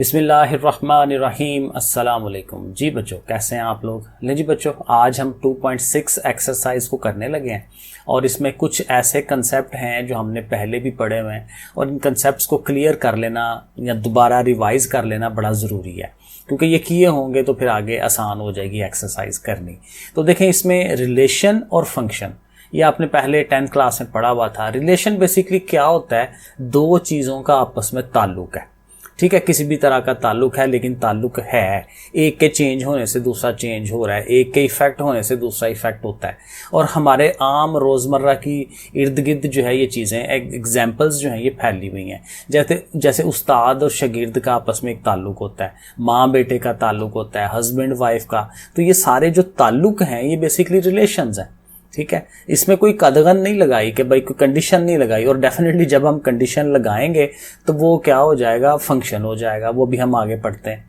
बिस्मिल्लाहिर्रहमानिर्रहीम। अस्सलाम वालेकुम। जी बच्चों, कैसे हैं आप लोग? ले जी बच्चों, आज हम 2.6 एक्सरसाइज को करने लगे हैं और इसमें कुछ ऐसे कंसेप्ट हैं जो हमने पहले भी पढ़े हुए हैं और इन कंसेप्ट्स को क्लियर कर लेना या दोबारा रिवाइज कर लेना बड़ा ज़रूरी है, क्योंकि ये किए होंगे तो फिर आगे आसान हो जाएगी एक्सरसाइज करनी। तो देखें, इसमें रिलेशन और फंक्शन, ये आपने पहले 10th क्लास में पढ़ा हुआ था। रिलेशन बेसिकली क्या होता है? दो चीज़ों का आपस में ताल्लुक है, ठीक है, किसी भी तरह का ताल्लुक है, लेकिन ताल्लुक है। एक के चेंज होने से दूसरा चेंज हो रहा है, एक के इफेक्ट होने से दूसरा इफेक्ट होता है। और हमारे आम रोज़मर्रा की इर्द गिर्द जो है ये चीज़ें, एग्जाम्पल्स जो हैं ये फैली हुई हैं। जैसे उस्ताद और शागिर्द का आपस में एक ताल्लुक होता है, माँ बेटे का ताल्लुक होता है, हस्बैंड वाइफ का। तो ये सारे जो ताल्लुक हैं ये बेसिकली रिलेशंस हैं, ठीक है। इसमें कोई कदगन नहीं लगाई कि भाई कोई कंडीशन नहीं लगाई, और डेफिनेटली जब हम कंडीशन लगाएंगे तो वो क्या हो जाएगा? फंक्शन हो जाएगा। वो भी हम आगे पढ़ते हैं,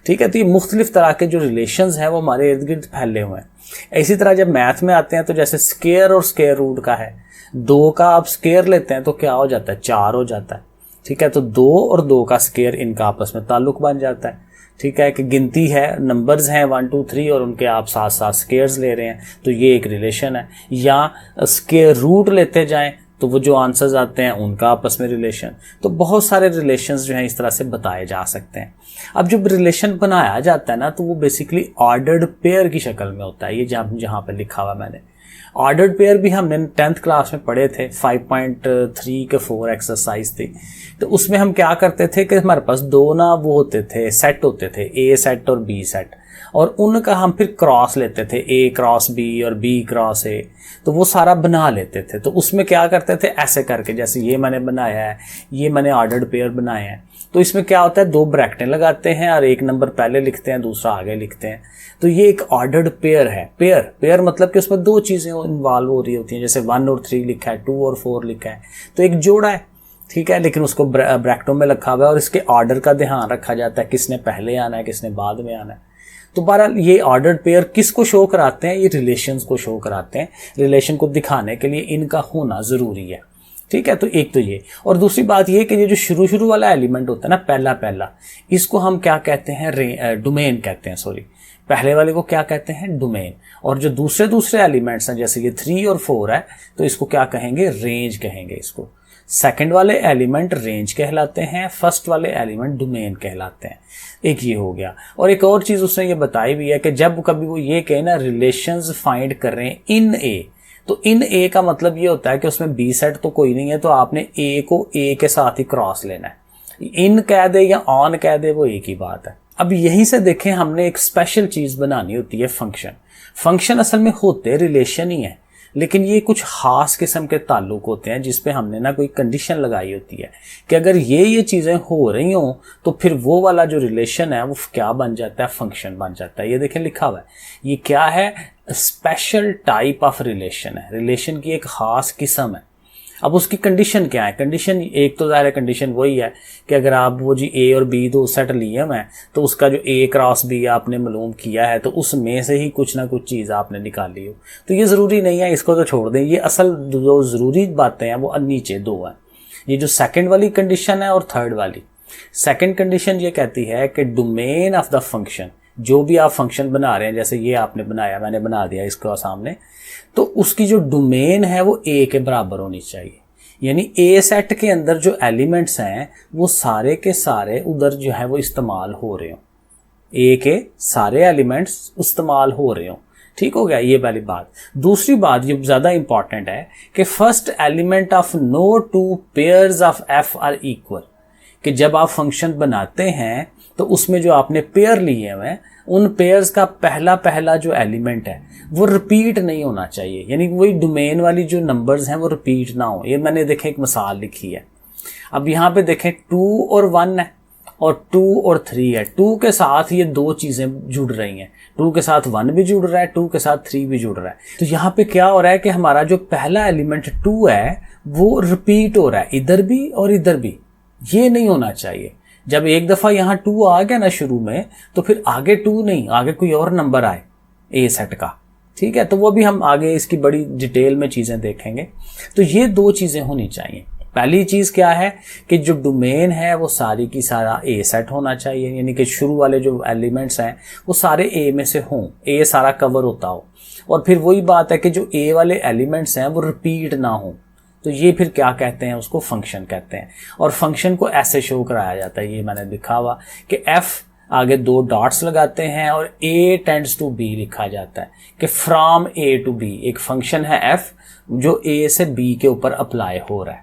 ठीक है। तो ये मुख्तलिफ तरह के जो रिलेशंस हैं वो हमारे इर्द गिर्द फैले हुए हैं। इसी तरह जब मैथ में आते हैं तो जैसे स्क्वायर और स्क्वायर रूट का है, 2 का आप स्क्वायर लेते हैं तो क्या हो जाता है? 4 हो जाता है, ठीक है। तो 2 और 2 का स्क्वायर, इनका आपस में ताल्लुक बन जाता है, ठीक है। कि गिनती है, नंबर्स हैं 1 2 3 और उनके आप साथ साथ स्क्वायर्स ले रहे हैं, तो ये एक रिलेशन है। या स्क्वायर रूट लेते जाएं तो वो जो आंसर्स आते हैं उनका आपस में रिलेशन। तो बहुत सारे रिलेशंस जो हैं इस तरह से बताए जा सकते हैं। अब जब रिलेशन बनाया जाता है ना, तो वो बेसिकली ऑर्डर्ड पेयर की शक्ल में होता है। ये जहाँ पे लिखा हुआ मैंने ऑर्डर्ड पेयर भी हमने 10th क्लास में पढ़े थे। 5.3 के 4 एक्सरसाइज थी। तो उसमें हम क्या करते थे कि हमारे पास 2 ना वो होते थे, सेट होते थे, ए सेट और बी सेट, और उनका हम फिर क्रॉस लेते थे, ए क्रॉस बी और बी क्रॉस ए। तो वो सारा बना लेते थे। तो उसमें क्या करते थे? ऐसे करके, जैसे ये मैंने बनाया है, ये मैंने ऑर्डर्ड पेयर बनाए हैं। तो इसमें क्या होता है? 2 ब्रैकेटें लगाते हैं और एक नंबर पहले लिखते हैं, दूसरा आगे लिखते हैं। तो ये एक ऑर्डर्ड पेयर है। पेयर मतलब कि उसमें 2 चीज़ें इन्वॉल्व हो रही होती हैं। जैसे 1 और 3 लिखा है, 2 और 4 लिखा है, तो एक जोड़ा है, ठीक है, लेकिन उसको ब्रैकेटों में रखा हुआ है और इसके ऑर्डर का ध्यान रखा जाता है, किसने पहले आना है, किसने बाद में आना है। तो बहरहाल ये ऑर्डर्ड पेयर किसको शो कराते हैं? ये रिलेशंस को शो कराते हैं। रिलेशन को दिखाने के लिए इनका होना ज़रूरी है, ठीक है। तो एक तो ये, और दूसरी बात ये कि ये जो शुरू वाला एलिमेंट होता है ना, पहला, इसको हम क्या कहते हैं? डोमेन कहते हैं। सॉरी, पहले वाले को क्या कहते हैं? डोमेन। और जो दूसरे एलिमेंट्स हैं, जैसे ये 3 और 4 है, तो इसको क्या कहेंगे? रेंज कहेंगे इसको। सेकंड वाले एलिमेंट रेंज कहलाते हैं, फर्स्ट वाले एलिमेंट डोमेन कहलाते हैं। एक ये हो गया। और एक और चीज़ उसने ये बताई भी है कि जब कभी वो ये कहे ना रिलेशंस फाइंड कर रहे हैं इन ए, तो इन ए का मतलब ये होता है कि उसमें बी सेट तो कोई नहीं है, तो आपने ए को ए के साथ ही क्रॉस लेना है। इन कह दे या ऑन कह दे, वो एक ही बात है। अब यहीं से देखें, हमने एक स्पेशल चीज़ बनानी होती है, फंक्शन असल में होते रिलेशन ही है, लेकिन ये कुछ खास किस्म के ताल्लुक होते हैं जिस पे हमने ना कोई कंडीशन लगाई होती है कि अगर ये चीज़ें हो रही हों तो फिर वो वाला जो रिलेशन है वो क्या बन जाता है? फंक्शन बन जाता है। ये देखें लिखा हुआ है, ये क्या है? स्पेशल टाइप ऑफ रिलेशन है, रिलेशन की एक खास किस्म है। अब उसकी कंडीशन क्या है? कंडीशन एक तो ज़ाहिर कंडीशन वही है कि अगर आप वो जी ए और बी 2 सेट लिए हैं, तो उसका जो ए क्रॉस बी आपने मालूम किया है, तो उसमें से ही कुछ ना कुछ चीज़ आपने निकाली हो। तो ये ज़रूरी नहीं है, इसको तो छोड़ दें। ये असल जो ज़रूरी बातें हैं वो नीचे 2 हैं। ये जो सेकेंड वाली कंडीशन है और थर्ड वाली। सेकेंड कंडीशन ये कहती है कि डोमेन ऑफ द फंक्शन, जो भी आप फंक्शन बना रहे हैं, जैसे ये आपने बनाया, मैंने बना दिया इसको सामने, तो उसकी जो डोमेन है वो ए के बराबर होनी चाहिए। यानी ए सेट के अंदर जो एलिमेंट्स हैं वो सारे के सारे उधर जो है वो इस्तेमाल हो रहे हो, ए के सारे एलिमेंट्स इस्तेमाल हो रहे हो, ठीक हो गया। ये पहली बात। दूसरी बात ये ज़्यादा इंपॉर्टेंट है कि first element of no 2 pairs of f are equal, कि जब आप फंक्शन बनाते हैं तो उसमें जो आपने पेयर लिए हुए हैं, उन पेयर्स का पहला जो एलिमेंट है वो रिपीट नहीं होना चाहिए। यानी वही डोमेन वाली जो नंबर्स हैं वो रिपीट ना हो। ये मैंने देखें एक मिसाल लिखी है। अब यहाँ पे देखें 2 और 1 है और 2 और 3 है। 2 के साथ ये 2 चीज़ें जुड़ रही हैं, 2 के साथ 1 भी जुड़ रहा है, 2 के साथ 3 भी जुड़ रहा है। तो यहाँ पे क्या हो रहा है कि हमारा जो पहला एलिमेंट 2 है वो रिपीट हो रहा है, इधर भी और इधर भी। ये नहीं होना चाहिए। जब एक दफ़ा यहाँ 2 आ गया ना शुरू में, तो फिर आगे 2 नहीं, आगे कोई और नंबर आए ए सेट का, ठीक है। तो वो भी हम आगे इसकी बड़ी डिटेल में चीज़ें देखेंगे। तो ये 2 चीज़ें होनी चाहिए। पहली चीज क्या है कि जो डोमेन है वो सारी की सारा ए सेट होना चाहिए, यानी कि शुरू वाले जो एलिमेंट्स हैं वो सारे ए में से हों, ए सारा कवर होता हो। और फिर वही बात है कि जो ए वाले एलिमेंट्स हैं वो रिपीट ना हो, तो ये फिर क्या कहते हैं, उसको फंक्शन कहते हैं। और फंक्शन को ऐसे शो कराया जाता है, ये मैंने लिखा हुआ कि एफ आगे 2 डॉट्स लगाते हैं और a टेंड्स टू b लिखा जाता है कि फ्रॉम a टू b। एक फंक्शन है f जो a से b के ऊपर अप्लाई हो रहा है,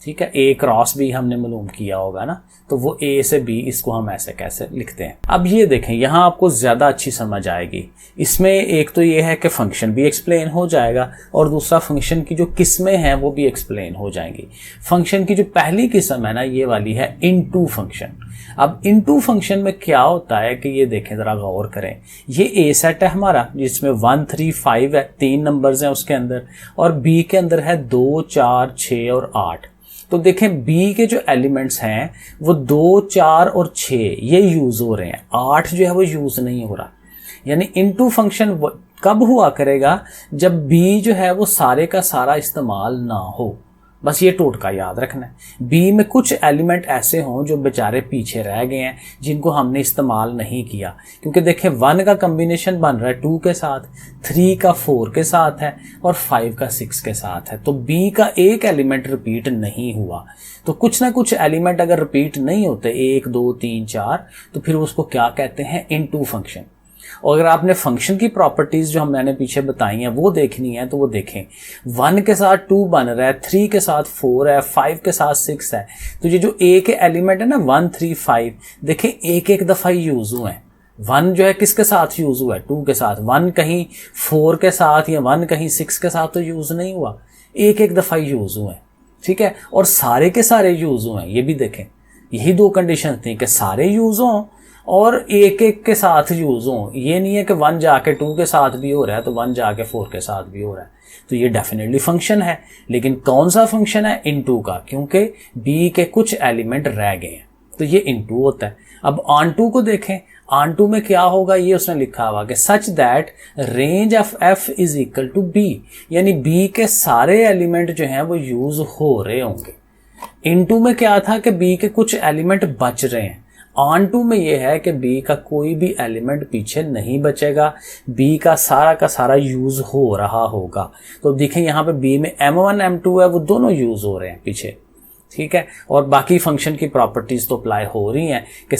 ठीक है। a क्रॉस b हमने मालूम किया होगा ना, तो वो a से b, इसको हम ऐसे कैसे लिखते हैं। अब ये देखें, यहाँ आपको ज़्यादा अच्छी समझ आएगी। इसमें एक तो ये है कि फंक्शन भी एक्सप्लेन हो जाएगा और दूसरा फंक्शन की जो किस्में हैं वो भी एक्सप्लेन हो जाएंगी। फंक्शन की जो पहली किस्म है ना, ये वाली है इनटू फंक्शन। अब इनटू फंक्शन में क्या होता है कि ये देखें, ज़रा गौर करें, ये ए सेट है हमारा जिसमें 1 3 5 है, 3 नंबर्स हैं उसके अंदर, और बी के अंदर है 2 4 6 और 8। तो देखें बी के जो एलिमेंट्स हैं वो 2 4 और 6 ये यूज़ हो रहे हैं, 8 जो है वो यूज़ नहीं हो रहा। यानी इनटू फंक्शन कब हुआ करेगा, जब बी जो है वो सारे का सारा इस्तेमाल ना हो। बस ये टोटका याद रखना है। बी में कुछ एलिमेंट ऐसे हों जो बेचारे पीछे रह गए हैं, जिनको हमने इस्तेमाल नहीं किया, क्योंकि देखें 1 का कम्बिनेशन बन रहा है 2 के साथ, 3 का 4 के साथ है और 5 का 6 के साथ है। तो बी का एक एलिमेंट रिपीट नहीं हुआ। तो कुछ ना कुछ एलिमेंट अगर रिपीट नहीं होते 1 2 3 4, तो फिर उसको क्या कहते हैं, इनटू फंक्शन। और अगर आपने फंक्शन की प्रॉपर्टीज जो मैंने पीछे बताई हैं वो देखनी है, तो वो देखें 1 के साथ 2 बन रहा है, 3 के साथ 4 है, 5 के साथ 6 है। तो ये जो ए के एलिमेंट है ना 1 3 5, देखें एक एक दफ़ा यूज़ हुए हैं। 1 जो है किसके साथ यूज़ हुआ है, 2 के साथ। 1 कहीं 4 के साथ या 1 कहीं 6 के साथ तो यूज़ नहीं हुआ, एक एक दफ़ा यूज़ हुए हैं, ठीक है। और सारे के सारे यूज़ हुए हैं, ये भी देखें। यही 2 कंडीशन थी कि सारे यूज़ हों और एक एक के साथ यूज हो। ये नहीं है कि 1 जाके 2 के साथ भी हो रहा है तो 1 जाके 4 के साथ भी हो रहा है। तो ये डेफिनेटली फंक्शन है, लेकिन कौन सा फंक्शन है, इनटू का, क्योंकि बी के कुछ एलिमेंट रह गए हैं, तो ये इनटू होता है। अब ऑन टू को देखें, ऑन टू में क्या होगा, ये उसने लिखा हुआ कि such that range of f is equal to b, यानी बी के सारे एलिमेंट जो हैं वो यूज हो रहे होंगे। इनटू में क्या था कि बी के कुछ एलिमेंट बच रहे हैं। ऑन टू में यह है कि बी का कोई भी एलिमेंट पीछे नहीं बचेगा, बी का सारा यूज हो रहा होगा। तो देखें यहाँ पे बी में m1 m2 है, वो दोनों यूज हो रहे हैं पीछे, ठीक है। और बाकी फंक्शन की प्रॉपर्टीज तो अप्लाई हो रही हैं कि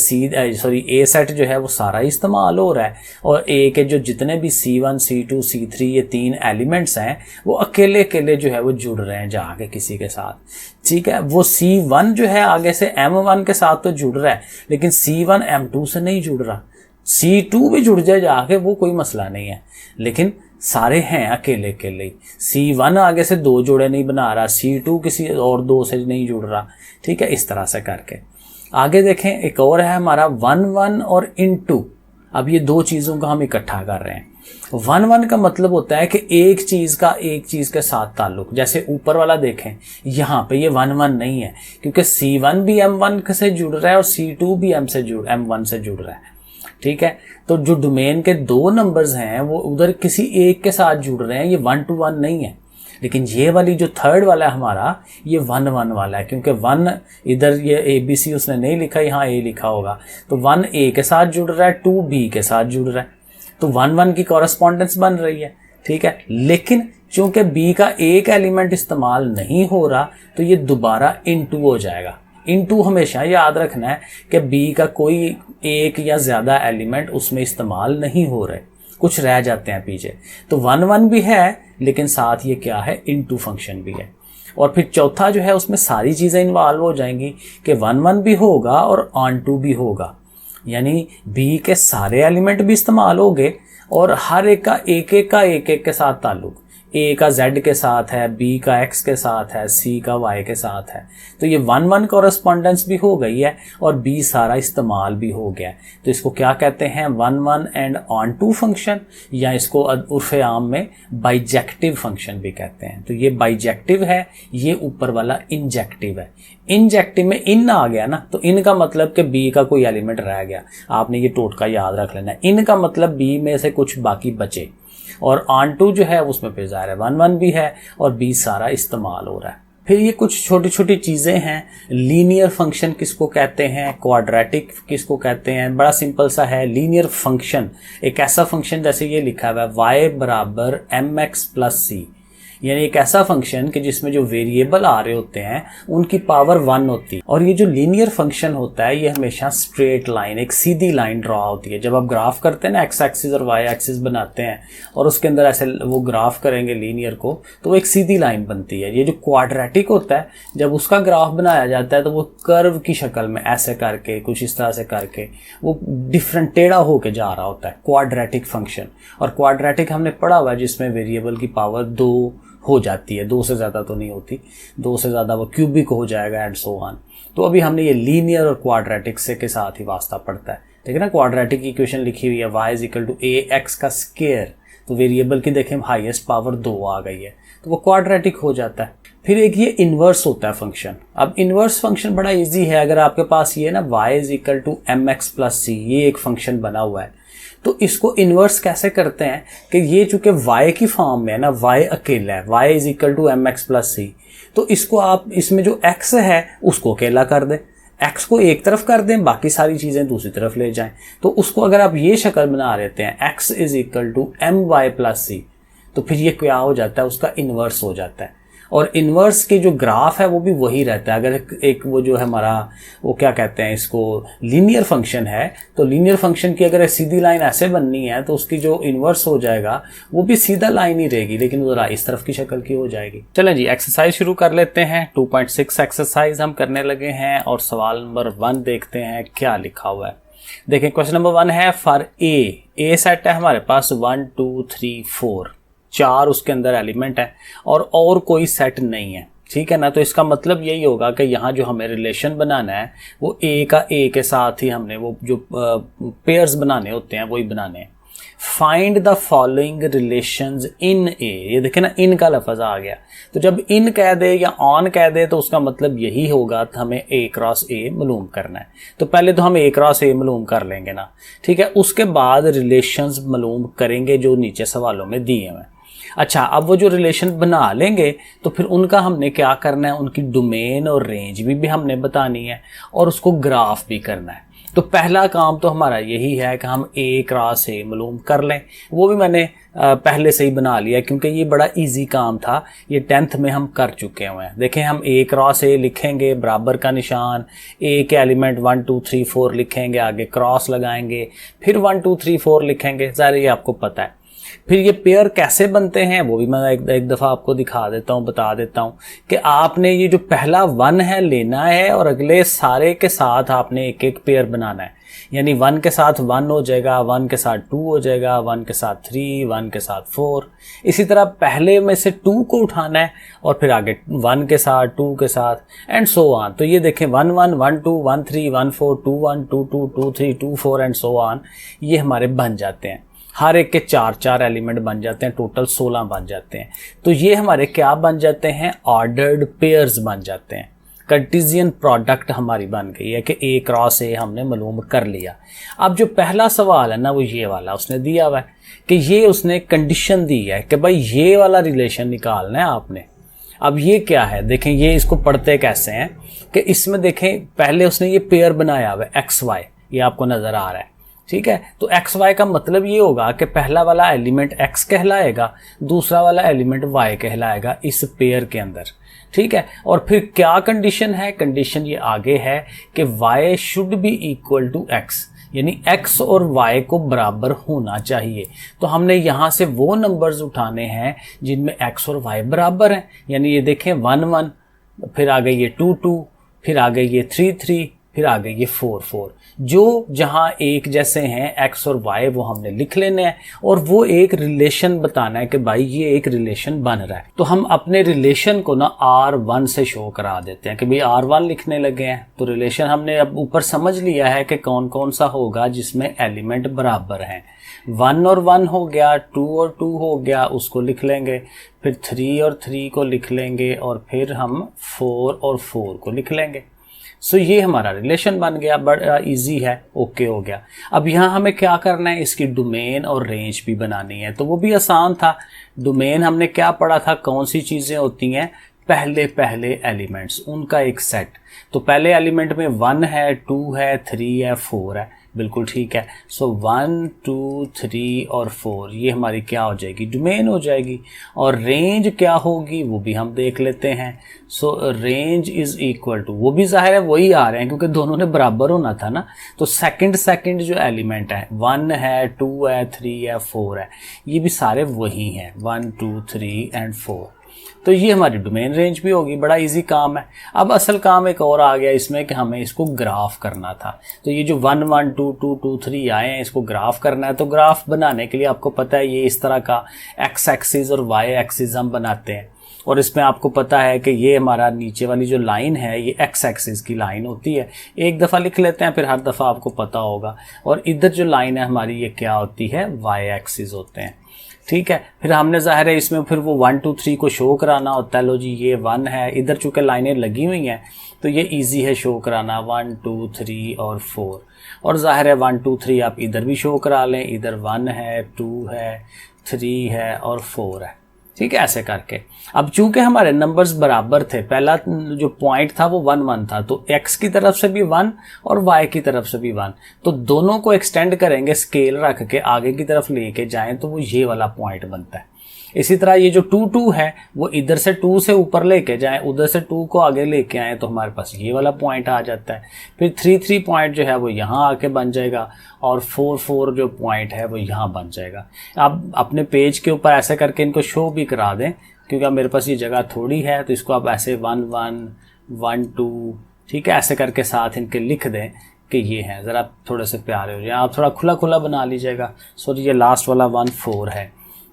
ए सेट जो है वो सारा इस्तेमाल हो रहा है, और ए के जो जितने भी C1 C2 C3 ये 3 एलिमेंट्स हैं वो अकेले अकेले जो है वो जुड़ रहे हैं जाके किसी के साथ, ठीक है। वो C1 जो है आगे से M1 के साथ तो जुड़ रहा है, लेकिन C1 M2 से नहीं जुड़ रहा। C2 भी जुड़ जाए जाके, वो कोई मसला नहीं है, लेकिन सारे हैं अकेले अकेले। C1 आगे से 2 जोड़े नहीं बना रहा, C2 किसी और 2 से नहीं जुड़ रहा, ठीक है। इस तरह से करके आगे देखें, एक और है हमारा 1 1 और इनटू। अब ये 2 चीज़ों का हम इकट्ठा कर रहे हैं। 1 1 का मतलब होता है कि एक चीज़ का एक चीज़ के साथ ताल्लुक। जैसे ऊपर वाला देखें, यहाँ पे ये 1 1 नहीं है, क्योंकि C1 भी M1 से जुड़ रहा है और C2 भी M1 से जुड़ रहा है, ठीक है। तो जो डोमेन के 2 नंबर्स हैं वो उधर किसी एक के साथ जुड़ रहे हैं, ये 1 to 1 नहीं है। लेकिन ये वाली जो थर्ड वाला है हमारा, ये 1 1 वाला है, क्योंकि 1 इधर ये ABC उसने नहीं लिखा, यहाँ A लिखा होगा। तो 1 A के साथ जुड़ रहा है, 2 B के साथ जुड़ रहा है, तो 1 1 की कॉरेस्पॉन्डेंस बन रही है, ठीक है। लेकिन चूंकि B का एक एलिमेंट इस्तेमाल नहीं हो रहा, तो ये दोबारा इनटू हो जाएगा। इनटू हमेशा याद रखना है कि बी का कोई एक या ज्यादा एलिमेंट उसमें इस्तेमाल नहीं हो रहे, कुछ रह जाते हैं पीछे। तो 1 1 भी है, लेकिन साथ ये क्या है, इनटू फंक्शन भी है। और फिर चौथा जो है उसमें सारी चीजें इन्वॉल्व हो जाएंगी कि 1 1 भी होगा और ऑन टू भी होगा, यानी बी के सारे एलिमेंट भी इस्तेमाल होंगे और हर एक का एक के साथ ताल्लुक। ए का Z के साथ है, B का X के साथ है, C का Y के साथ है। तो ये 1 1 कॉरेस्पॉन्डेंस भी हो गई है और B सारा इस्तेमाल भी हो गया है। तो इसको क्या कहते हैं, 1 1 एंड ऑन टू फंक्शन, या इसको उर्फ आम में बाइजेक्टिव फंक्शन भी कहते हैं। तो ये बाइजेक्टिव है, ये ऊपर वाला इंजेक्टिव है। इंजेक्टिव में इन आ गया ना, तो इन का मतलब कि B का कोई एलिमेंट रह गया, आपने ये टोटका याद रख लेना है। इन का मतलब B में से कुछ बाकी बचे, और ऑन टू जो है उसमें पे ज़ाहिर है 1 1 भी है और B सारा इस्तेमाल हो रहा है। फिर ये कुछ छोटी छोटी चीज़ें हैं, लीनियर फंक्शन किसको कहते हैं, क्वाड्रेटिक किसको कहते हैं। बड़ा सिंपल सा है, लीनियर फंक्शन एक ऐसा फंक्शन जैसे ये लिखा हुआ है y बराबर mx प्लस सी, यानी एक ऐसा फंक्शन कि जिसमें जो वेरिएबल आ रहे होते हैं उनकी पावर 1 होती है। और ये जो लीनियर फंक्शन होता है ये हमेशा स्ट्रेट लाइन, एक सीधी लाइन ड्रॉ होती है। जब आप ग्राफ करते हैं ना, एक्स एक्सिस और वाई एक्सिस बनाते हैं और उसके अंदर ऐसे वो ग्राफ करेंगे लीनियर को, तो वो एक सीधी लाइन बनती है। ये जो क्वाड्रेटिक होता है, जब उसका ग्राफ बनाया जाता है तो वो कर्व की शक्ल में ऐसे करके, कुछ इस तरह से करके वो डिफरेंट टेढ़ा होके जा रहा होता है, क्वाड्रेटिक फंक्शन। और क्वाड्रेटिक हमने पढ़ा हुआ है जिसमें वेरिएबल की पावर 2 हो जाती है, 2 से ज़्यादा तो नहीं होती, 2 से ज़्यादा वो क्यूबिक हो जाएगा एंड सो ऑन। तो अभी हमने ये लीनियर और क्वाड्रेटिक से के साथ ही वास्ता पड़ता है। ठीक है ना, क्वाड्रेटिक इक्वेशन लिखी हुई है y is equal to a x का स्क्वायर, तो वेरिएबल की देखें हाईएस्ट पावर 2 आ गई है, तो वो क्वाड्रेटिक हो जाता है। फिर एक ये इन्वर्स होता है फंक्शन। अब इन्वर्स फंक्शन बड़ा इजी है, अगर आपके पास ये ना y is equal to m x plus c, ये एक फंक्शन बना हुआ है, तो इसको इन्वर्स कैसे करते हैं कि ये चूंकि y की फॉर्म में है ना, y अकेला है, y is equal to m x plus c, तो इसको आप इसमें जो x है उसको अकेला कर दें, x को एक तरफ कर दें, बाकी सारी चीजें दूसरी तरफ ले जाएं। तो उसको अगर आप ये शक्ल बना लेते हैं x is equal to m y plus c, तो फिर ये क्या हो जाता है, उसका इन्वर्स हो जाता है। और इन्वर्स के जो ग्राफ है वो भी वही रहता है। अगर एक वो जो है हमारा वो क्या कहते हैं इसको, लीनियर फंक्शन है, तो लीनियर फंक्शन की अगर सीधी लाइन ऐसे बननी है तो उसकी जो इन्वर्स हो जाएगा वो भी सीधा लाइन ही रहेगी, लेकिन वो इस तरफ की शक्ल की हो जाएगी। चलें जी, एक्सरसाइज शुरू कर लेते हैं। 2.6 एक्सरसाइज हम करने लगे हैं और सवाल नंबर 1 देखते हैं क्या लिखा हुआ है। देखें, क्वेश्चन नंबर 1 है फॉर ए सेट है हमारे पास 1 2 3 4, 4 उसके अंदर एलिमेंट है और कोई सेट नहीं है। ठीक है ना, तो इसका मतलब यही होगा कि यहाँ जो हमें रिलेशन बनाना है वो ए का ए के साथ ही हमने वो जो पेयर्स बनाने होते हैं वही बनाने हैं। Find the following relations in A, ये देखें ना, इन का लफ्ज आ गया, तो जब इन कह दे या ऑन कह दे तो उसका मतलब यही होगा कि हमें ए क्रॉस ए मालूम करना है। तो पहले तो हम ए क्रॉस ए मालूम कर लेंगे ना, ठीक है, उसके बाद रिलेशंस मालूम करेंगे जो नीचे सवालों में दिए हुए हैं। अच्छा, अब वो जो रिलेशन बना लेंगे तो फिर उनका हमने क्या करना है, उनकी डोमेन और रेंज भी हमने बतानी है और उसको ग्राफ भी करना है। तो पहला काम तो हमारा यही है कि हम ए क्रॉस ए मालूम कर लें। वो भी मैंने पहले से ही बना लिया क्योंकि ये बड़ा इजी काम था, ये 10th में हम कर चुके हुए हैं। देखें, हम ए क्रॉस ए लिखेंगे, बराबर का निशान, ए के एलिमेंट 1 2 3 4 लिखेंगे, आगे क्रॉस लगाएंगे, फिर 1 2 3 4 लिखेंगे, ज़ाहिर ये आपको पता है। फिर ये पेयर कैसे बनते हैं वो भी मैं एक दफ़ा आपको दिखा देता हूँ, बता देता हूँ कि आपने ये जो पहला 1 है लेना है और अगले सारे के साथ आपने एक एक पेयर बनाना है। यानी 1 के साथ 1 हो जाएगा, 1 के साथ 2 हो जाएगा, 1 के साथ 3, 1 के साथ 4। इसी तरह पहले में से 2 को उठाना है और फिर आगे 1 के साथ, 2 के साथ एंड सो ऑन। तो ये देखें 1 1 1 2 1 3 1 4 2 1 2 2 2 3 2 4 एंड सो ऑन, ये हमारे बन जाते हैं। हर एक के 4 एलिमेंट बन जाते हैं, टोटल 16 बन जाते हैं। तो ये हमारे क्या बन जाते हैं, ऑर्डर्ड पेयर्स बन जाते हैं। कार्टेशियन प्रोडक्ट हमारी बन गई है कि ए क्रॉस ए हमने मालूम कर लिया। अब जो पहला सवाल है ना वो ये वाला उसने दिया हुआ है कि ये उसने कंडीशन दी है कि भाई ये वाला रिलेशन निकालना है आपने। अब ये क्या है, देखें ये इसको पढ़ते कैसे हैं कि इसमें देखें पहले उसने ये पेयर बनाया हुआ है एक्स वाई, ये आपको नजर आ रहा है, ठीक है। तो एक्स वाई का मतलब ये होगा कि पहला वाला एलिमेंट एक्स कहलाएगा, दूसरा वाला एलिमेंट वाई कहलाएगा इस पेयर के अंदर, ठीक है। और फिर क्या कंडीशन है, कंडीशन ये आगे है कि y should be equal to x, यानी x और y को बराबर होना चाहिए। तो हमने यहाँ से वो नंबर्स उठाने हैं जिनमें x और y बराबर हैं। यानी ये देखें 1 1, फिर आ गई ये 2 2, फिर आ गई ये 3 3, फिर आ गई ये 4 4। जो जहां एक जैसे हैं x और y वो हमने लिख लेने हैं और वो एक रिलेशन बताना है कि भाई ये एक रिलेशन बन रहा है। तो हम अपने रिलेशन को ना R1 से शो करा देते हैं कि भाई R1 लिखने लगे हैं। तो रिलेशन हमने अब ऊपर समझ लिया है कि कौन कौन सा होगा जिसमें एलिमेंट बराबर हैं। 1 और 1 हो गया, 2 और 2 हो गया, उसको लिख लेंगे, फिर 3 और 3 को लिख लेंगे और फिर हम 4 और 4 को लिख लेंगे। सो ये हमारा रिलेशन बन गया, बड़ा इजी है, ओके हो गया। अब यहाँ हमें क्या करना है, इसकी डोमेन और रेंज भी बनानी है। तो वो भी आसान था। डोमेन हमने क्या पढ़ा था, कौन सी चीज़ें होती हैं, पहले पहले एलिमेंट्स उनका एक सेट। तो पहले एलिमेंट में 1 है, 2 है, 3 है, 4 है, बिल्कुल ठीक है। सो 1 2 3 और 4 ये हमारी क्या हो जाएगी, डोमेन हो जाएगी। और रेंज क्या होगी वो भी हम देख लेते हैं। So range is equal to, वो भी जाहिर है वही आ रहे हैं क्योंकि दोनों ने बराबर होना था ना। तो सेकंड जो एलिमेंट है 1 है, 2 है, 3 है, 4 है, ये भी सारे वही हैं, 1 2 3 एंड 4। तो ये हमारी डोमेन रेंज भी होगी। बड़ा इजी काम है। अब असल काम एक और आ गया इसमें कि हमें इसको ग्राफ करना था। तो ये जो 1 1 2 2 2 3 आए हैं इसको ग्राफ करना है। तो ग्राफ बनाने के लिए आपको पता है ये इस तरह का एक्स एक्सिस और वाई एक्सिस हम बनाते हैं। और इसमें आपको पता है कि ये हमारा नीचे वाली जो लाइन है ये एक्स एक्सिस की लाइन होती है। एक दफ़ा लिख लेते हैं फिर हर दफ़ा आपको पता होगा। और इधर जो लाइन है हमारी ये क्या होती है, वाई एक्सिस होते हैं। ठीक है, फिर हमने जाहिर है इसमें फिर वो 1 2 3 को शो कराना होता है। लो जी ये 1 है, इधर चूँकि लाइनें लगी हुई हैं तो ये इजी है शो कराना, 1 2 3 और 4। और जाहिर है 1 2 3 आप इधर भी शो करा लें, इधर 1 है, 2 है, 3 है और 4 है। ठीक है, ऐसे करके। अब चूंकि हमारे नंबर्स बराबर थे, पहला जो पॉइंट था वो 1 1 था, तो x की तरफ से भी 1 और y की तरफ से भी 1, तो दोनों को एक्सटेंड करेंगे, स्केल रख के आगे की तरफ लेके जाएं तो वो ये वाला पॉइंट बनता है। इसी तरह ये जो 2 2 है वो इधर से 2 से ऊपर लेके जाएं, उधर से 2 को आगे लेके आए तो हमारे पास ये वाला पॉइंट आ जाता है। फिर 3 3 पॉइंट जो है वो यहाँ आके बन जाएगा और 4 4 जो पॉइंट है वो यहाँ बन जाएगा। आप अपने पेज के ऊपर ऐसे करके इनको शो भी करा दें क्योंकि अब मेरे पास ये जगह थोड़ी है, तो इसको आप ऐसे 1 1 1 2 ठीक है ऐसे करके साथ इनके लिख दें कि ये हैं। ज़रा थोड़े से प्यारे हो जाए, आप थोड़ा खुला खुला बना लीजिएगा। सॉरी ये लास्ट वाला 1 4 है।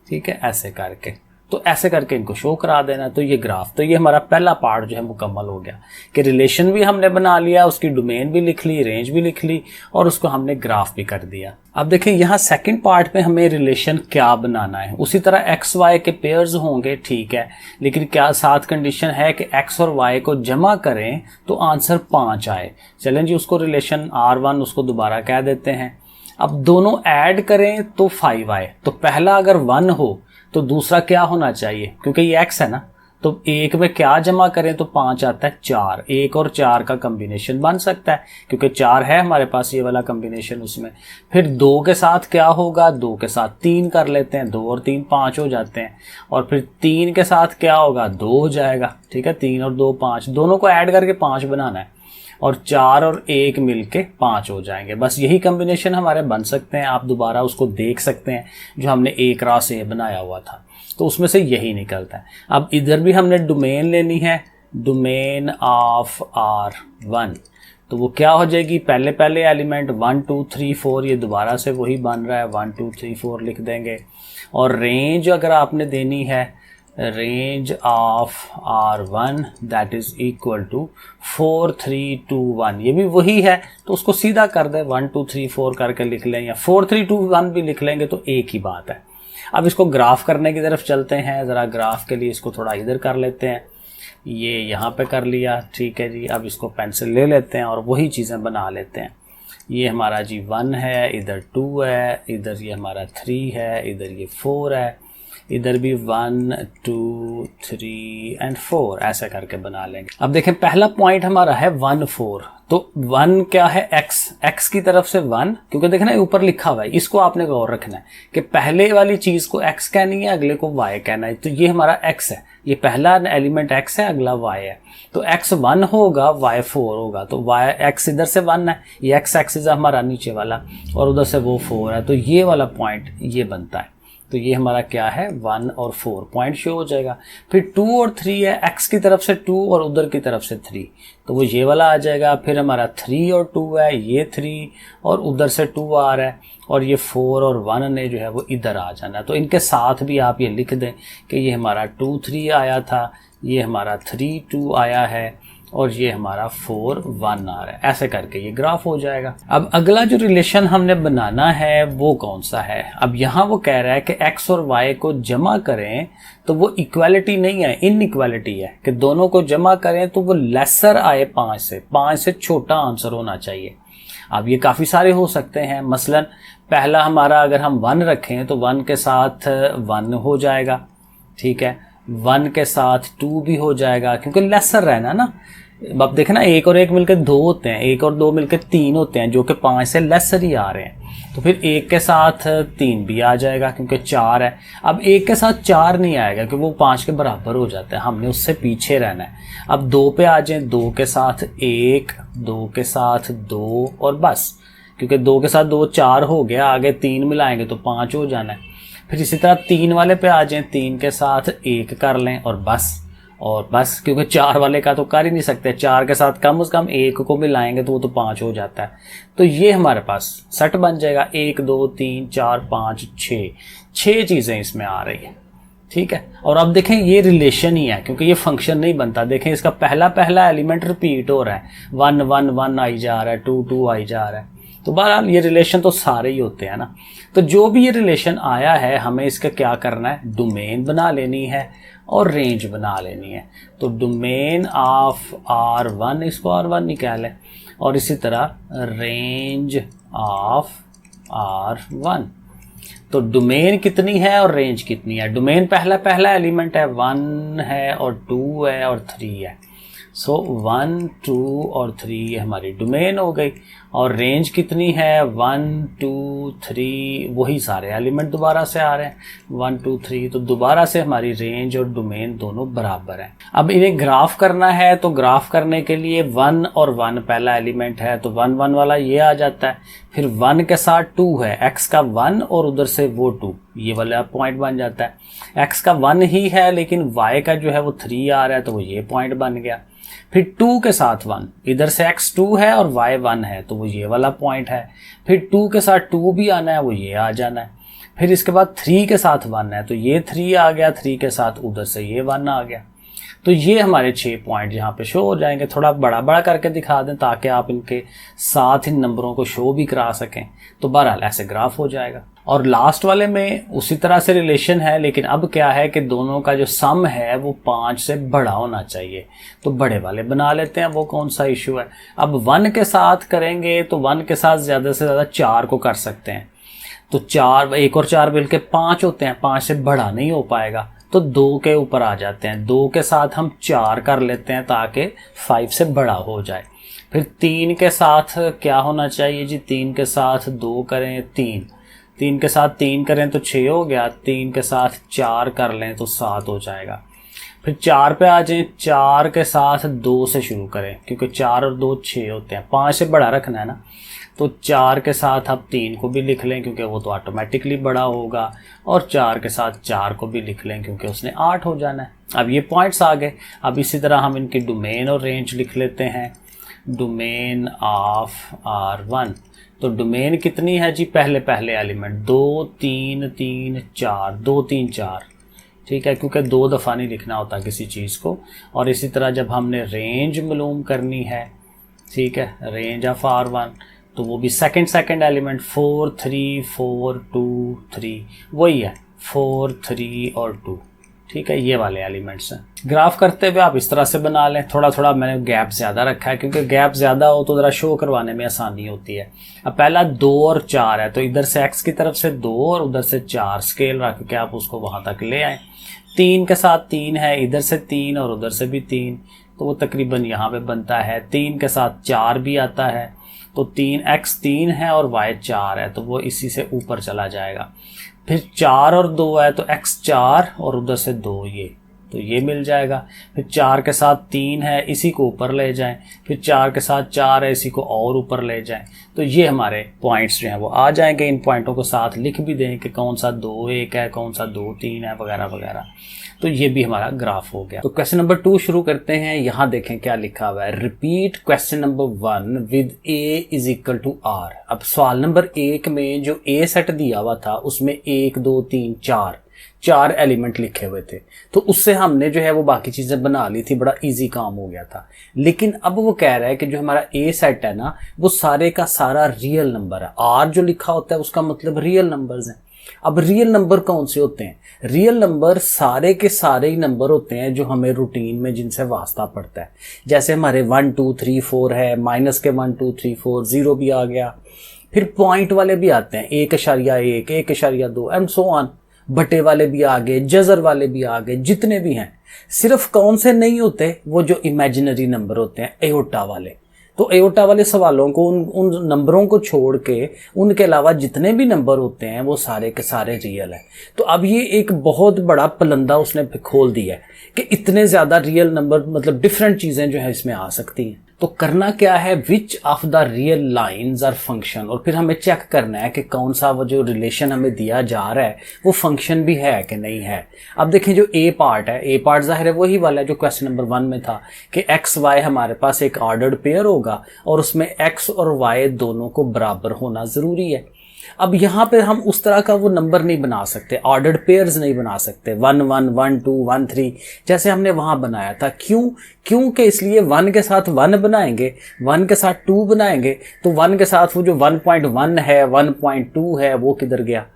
ठीक है, ऐसे करके, तो ऐसे करके इनको शो करा देना। तो ये ग्राफ, तो ये हमारा पहला पार्ट जो है मुकम्मल हो गया कि रिलेशन भी हमने बना लिया, उसकी डोमेन भी लिख ली, रेंज भी लिख ली और उसको हमने ग्राफ भी कर दिया। अब देखें यहाँ सेकंड पार्ट में हमें रिलेशन क्या बनाना है। उसी तरह एक्स वाई के पेयर्स होंगे, ठीक है, लेकिन क्या साथ कंडीशन है कि एक्स और वाई को जमा करें तो आंसर 5 आए। चलें जी, उसको रिलेशन R1 उसको दोबारा कह देते हैं। अब दोनों ऐड करें तो 5 आए। तो पहला अगर 1 हो तो दूसरा क्या होना चाहिए, क्योंकि ये x है ना, तो एक में क्या जमा करें तो 5 आता है, 4। 1 और 4 का कम्बिनेशन बन सकता है क्योंकि 4 है हमारे पास ये वाला कम्बिनेशन उसमें। फिर 2 के साथ क्या होगा, 2 के साथ 3 कर लेते हैं, 2 और 3 5 हो जाते हैं। और फिर 3 के साथ क्या होगा, 2 हो जाएगा। ठीक है, 3 और 2 5, दोनों को ऐड करके 5 बनाना है और 4 और 1 मिलके 5 हो जाएंगे। बस यही कम्बिनेशन हमारे बन सकते हैं। आप दोबारा उसको देख सकते हैं जो हमने A क्रॉस A बनाया हुआ था, तो उसमें से यही निकलता है। अब इधर भी हमने डोमेन लेनी है, डोमेन ऑफ R1, तो वो क्या हो जाएगी, पहले पहले एलिमेंट 1 2 3 4, ये दोबारा से वही बन रहा है, 1 2 3 4 लिख देंगे। और रेंज अगर आपने देनी है, range of R1 that is equal to 4 3 2 1, ये भी वही है तो उसको सीधा कर दें, 1 2 3 4 करके लिख लें या 4 3 2 1 भी लिख लेंगे तो एक ही बात है। अब इसको ग्राफ करने की तरफ चलते हैं। ज़रा ग्राफ के लिए इसको थोड़ा इधर कर लेते हैं, ये यहाँ पे कर लिया, ठीक है जी। अब इसको पेंसिल ले लेते हैं और वही चीज़ें बना लेते हैं। ये हमारा जी 1 है, इधर 2 है, इधर ये हमारा 3 है, इधर ये 4 है, इधर भी 1 2 3 एंड 4, ऐसा करके बना लेंगे। अब देखें पहला पॉइंट हमारा है 1 4, तो 1 क्या है, x की तरफ से 1, क्योंकि देखना ऊपर लिखा हुआ है, इसको आपने गौर रखना है कि पहले वाली चीज को x कहनी है, अगले को y कहना है। तो ये हमारा x है, ये पहला एलिमेंट x है, अगला y है, तो x 1 होगा, y 4 होगा, तो x इधर से 1 है, ये x एक्सिस है हमारा नीचे वाला और उधर से वो 4 है, तो ये वाला पॉइंट ये बनता है। तो ये हमारा क्या है, 1 और 4 पॉइंट शो हो जाएगा। फिर 2 और 3 है, x की तरफ से 2 और उधर की तरफ से 3, तो वो ये वाला आ जाएगा। फिर हमारा 3 और 2 है, ये 3 और उधर से 2 आ रहा है, और ये 4 और 1 ने जो है वो इधर आ जाना है। तो इनके साथ भी आप ये लिख दें कि ये हमारा 2 3 आया था, ये हमारा 3 2 आया है और ये हमारा 4 1 आ रहा है। ऐसे करके ये ग्राफ हो जाएगा। अब अगला जो रिलेशन हमने बनाना है वो कौन सा है, अब यहाँ वो कह रहा है कि x और y को जमा करें तो वो इक्वालिटी नहीं है, इनइक्वालिटी है कि दोनों को जमा करें तो वो लेसर आए 5 से छोटा आंसर होना चाहिए। अब ये काफ़ी सारे हो सकते हैं, मसलन पहला हमारा अगर हम 1 रखें तो 1 के साथ 1 हो जाएगा, ठीक है। 1 के साथ 2 भी हो जाएगा क्योंकि लेसर रहना ना। अब देखें ना, 1 और 1 मिलकर 2 होते हैं, 1 और 2 मिलकर 3 होते हैं, जो कि 5 से लेसर ही आ रहे हैं। तो फिर 1 के साथ 3 भी आ जाएगा क्योंकि 4 है। अब 1 के साथ 4 नहीं आएगा क्योंकि वो 5 के बराबर हो जाता है, हमने उससे पीछे रहना है। अब 2 पे आ जाए, 2 के साथ 1, 2 के साथ 2 और बस, क्योंकि 2 के साथ 2 4 हो गया, आगे 3 मिलाएंगे तो 5 हो जाना है। फिर इसी तरह 3 वाले पे आ जाए, 3 के साथ 1 कर लें और बस क्योंकि 4 वाले का तो कर ही नहीं सकते, 4 के साथ कम से कम 1 को मिलाएंगे तो वो तो 5 हो जाता है। तो ये हमारे पास सेट बन जाएगा, 1 2 3 4 5 6 चीज़ें इसमें आ रही है, ठीक है। और अब देखें ये रिलेशन ही है क्योंकि ये फंक्शन नहीं बनता। देखें इसका पहला एलिमेंट रिपीट हो रहा है, 1 1 1 आई जा रहा है, 2 2 आई जा रहा है। तो बहरहाल ये रिलेशन तो सारे ही होते हैं ना। तो जो भी ये रिलेशन आया है हमें इसका क्या करना है, डोमेन बना लेनी है और रेंज बना लेनी है। तो डोमेन ऑफ R1, इसको R1 निकालें, और इसी तरह रेंज ऑफ R1। तो डोमेन कितनी है और रेंज कितनी है। डोमेन पहला एलिमेंट है, 1 है और 2 है और 3 है। सो 1 2 और 3 हमारी डोमेन हो गई। और रेंज कितनी है, 1 2 3, वही सारे एलिमेंट दोबारा से आ रहे हैं, 1 2 3। तो दोबारा से हमारी रेंज और डोमेन दोनों बराबर हैं। अब इन्हें ग्राफ करना है, तो ग्राफ करने के लिए 1 और 1 पहला एलिमेंट है, तो 1 1 वाला ये आ जाता है। फिर 1 के साथ 2 है, x का 1 और उधर से वो 2, ये वाला पॉइंट बन जाता है। x का 1 ही है लेकिन y का जो है वो 3 आ रहा है, तो वो ये पॉइंट बन गया। फिर 2 के साथ 1, इधर से x 2 है और y 1 है, तो वो ये वाला पॉइंट है। फिर 2 के साथ 2 भी आना है, वो ये आ जाना है। फिर इसके बाद 3 के साथ 1 है, तो ये 3 आ गया, 3 के साथ उधर से ये 1 आ गया। तो ये हमारे 6 पॉइंट यहाँ पे शो हो जाएंगे। थोड़ा बड़ा करके दिखा दें ताकि आप इनके साथ इन नंबरों को शो भी करा सकें। तो बहरहाल ऐसे ग्राफ हो जाएगा। और लास्ट वाले में उसी तरह से रिलेशन है, लेकिन अब क्या है कि दोनों का जो सम है वो 5 से बड़ा होना चाहिए। तो बड़े वाले बना लेते हैं, वो कौन सा इशू है। अब 1 के साथ करेंगे तो 1 के साथ ज़्यादा से ज़्यादा 4 को कर सकते हैं। तो 4, 1 और 4 मिलकर 5 होते हैं, 5 से बड़ा नहीं हो पाएगा, तो 2 के ऊपर आ जाते हैं। 2 के साथ हम 4 कर लेते हैं ताकि 5 से बड़ा हो जाए। फिर 3 के साथ क्या होना चाहिए जी, 3 के साथ 2 करें 3 के साथ 3 करें तो 6 हो गया, 3 के साथ 4 कर लें तो 7 हो जाएगा। फिर 4 पे आ जाएं, 4 के साथ 2 से शुरू करें क्योंकि 4 और 2 6 होते हैं, 5 से बड़ा रखना है ना। तो 4 के साथ आप 3 को भी लिख लें क्योंकि वो तो ऑटोमेटिकली बड़ा होगा, और 4 के साथ 4 को भी लिख लें क्योंकि उसने 8 हो जाना है। अब ये पॉइंट्स आ गए। अब इसी तरह हम इनकी डोमेन और रेंज लिख लेते हैं। डोमेन ऑफ R1, तो डोमेन कितनी है जी, पहले एलिमेंट 2 3 3 4, 2 3 4, ठीक है, क्योंकि 2 दफ़ा नहीं लिखना होता किसी चीज़ को। और इसी तरह जब हमने रेंज मालूम करनी है, ठीक है, रेंज ऑफ R1, तो वो भी सेकंड एलिमेंट 4 3 4 2 3, वही है 4 3 और 2, ठीक है, ये वाले एलिमेंट्स हैं। ग्राफ करते हुए आप इस तरह से बना लें। थोड़ा मैंने गैप ज़्यादा रखा है क्योंकि गैप ज़्यादा हो तो ज़रा शो करवाने में आसानी होती है। अब पहला 2 और 4 है, तो इधर से x की तरफ से 2 और उधर से 4 स्केल रख के आप उसको वहाँ तक ले आएँ। 3 के साथ 3 है, इधर से 3 और उधर से भी 3, तो वो तकरीबन यहाँ पे बनता है। 3 के साथ 4 भी आता है, तो 3x 3 है और y 4 है, तो वो इसी से ऊपर चला जाएगा। फिर 4 और 2 है, तो x 4 और उधर से 2, तो ये मिल जाएगा। फिर 4 के साथ 3 है, इसी को ऊपर ले जाएं। फिर 4 के साथ 4 है, इसी को और ऊपर ले जाएं। तो ये हमारे पॉइंट्स जो हैं वो आ जाएंगे। इन पॉइंटों को साथ लिख भी दें कि कौन सा 2 1 है, कौन सा 2 3 है, वगैरह वगैरह। तो ये भी हमारा ग्राफ हो गया। तो क्वेश्चन नंबर 2 शुरू करते हैं। यहाँ देखें क्या लिखा हुआ है, repeat question number 1 with a is equal to r। अब सवाल नंबर 1 में जो a सेट दिया हुआ था उसमें 1 2 3 4 एलिमेंट लिखे हुए थे, तो उससे हमने जो है वो बाकी चीजें बना ली थी, बड़ा इजी काम हो गया था। लेकिन अब वो कह रहा है कि जो हमारा ए सेट है ना, वो सारे का सारा रियल नंबर है। आर जो लिखा होता है उसका मतलब रियल नंबर्स हैं। अब रियल नंबर कौन से होते हैं? रियल नंबर सारे के सारे ही नंबर होते हैं जो हमें रूटीन में जिनसे वास्ता पड़ता है। जैसे हमारे 1 2 3 4 है, माइनस के 1 2 3 4, 0 भी आ गया। फिर पॉइंट वाले भी आते हैं, 1.1 1.2 एंड सो ऑन। बटे वाले भी आ गए, जजर वाले भी आ गए, जितने भी हैं। सिर्फ कौन से नहीं होते, वो जो इमेजिनरी नंबर होते हैं, एओटा वाले। तो एओटा वाले सवालों को उन नंबरों को छोड़ के उनके अलावा जितने भी नंबर होते हैं वो सारे के सारे रियल है। तो अब ये एक बहुत बड़ा पलंदा उसने खोल दिया है कि इतने ज़्यादा रियल नंबर, मतलब डिफरेंट चीज़ें जो है इसमें आ सकती हैं। तो करना क्या है, which of the real lines are function, और फिर हमें चेक करना है कि कौन सा वो जो रिलेशन हमें दिया जा रहा है वो फंक्शन भी है कि नहीं है। अब देखें जो ए पार्ट है, ए पार्ट जाहिर है वही वाला है जो क्वेश्चन नंबर 1 में था कि एक्स वाई हमारे पास एक ऑर्डर्ड पेयर होगा और उसमें एक्स और वाई दोनों को बराबर होना ज़रूरी है। अब यहाँ पे हम उस तरह का वो नंबर नहीं बना सकते, ऑर्डर्ड पेयर्स नहीं बना सकते 1 1 1 2 1 3 जैसे हमने वहाँ बनाया था। क्योंकि इसलिए 1 के साथ 1 बनाएंगे, 1 के साथ 2 बनाएंगे, तो 1 के साथ वो जो 1.1 है, 1.2 है, वो किधर गया,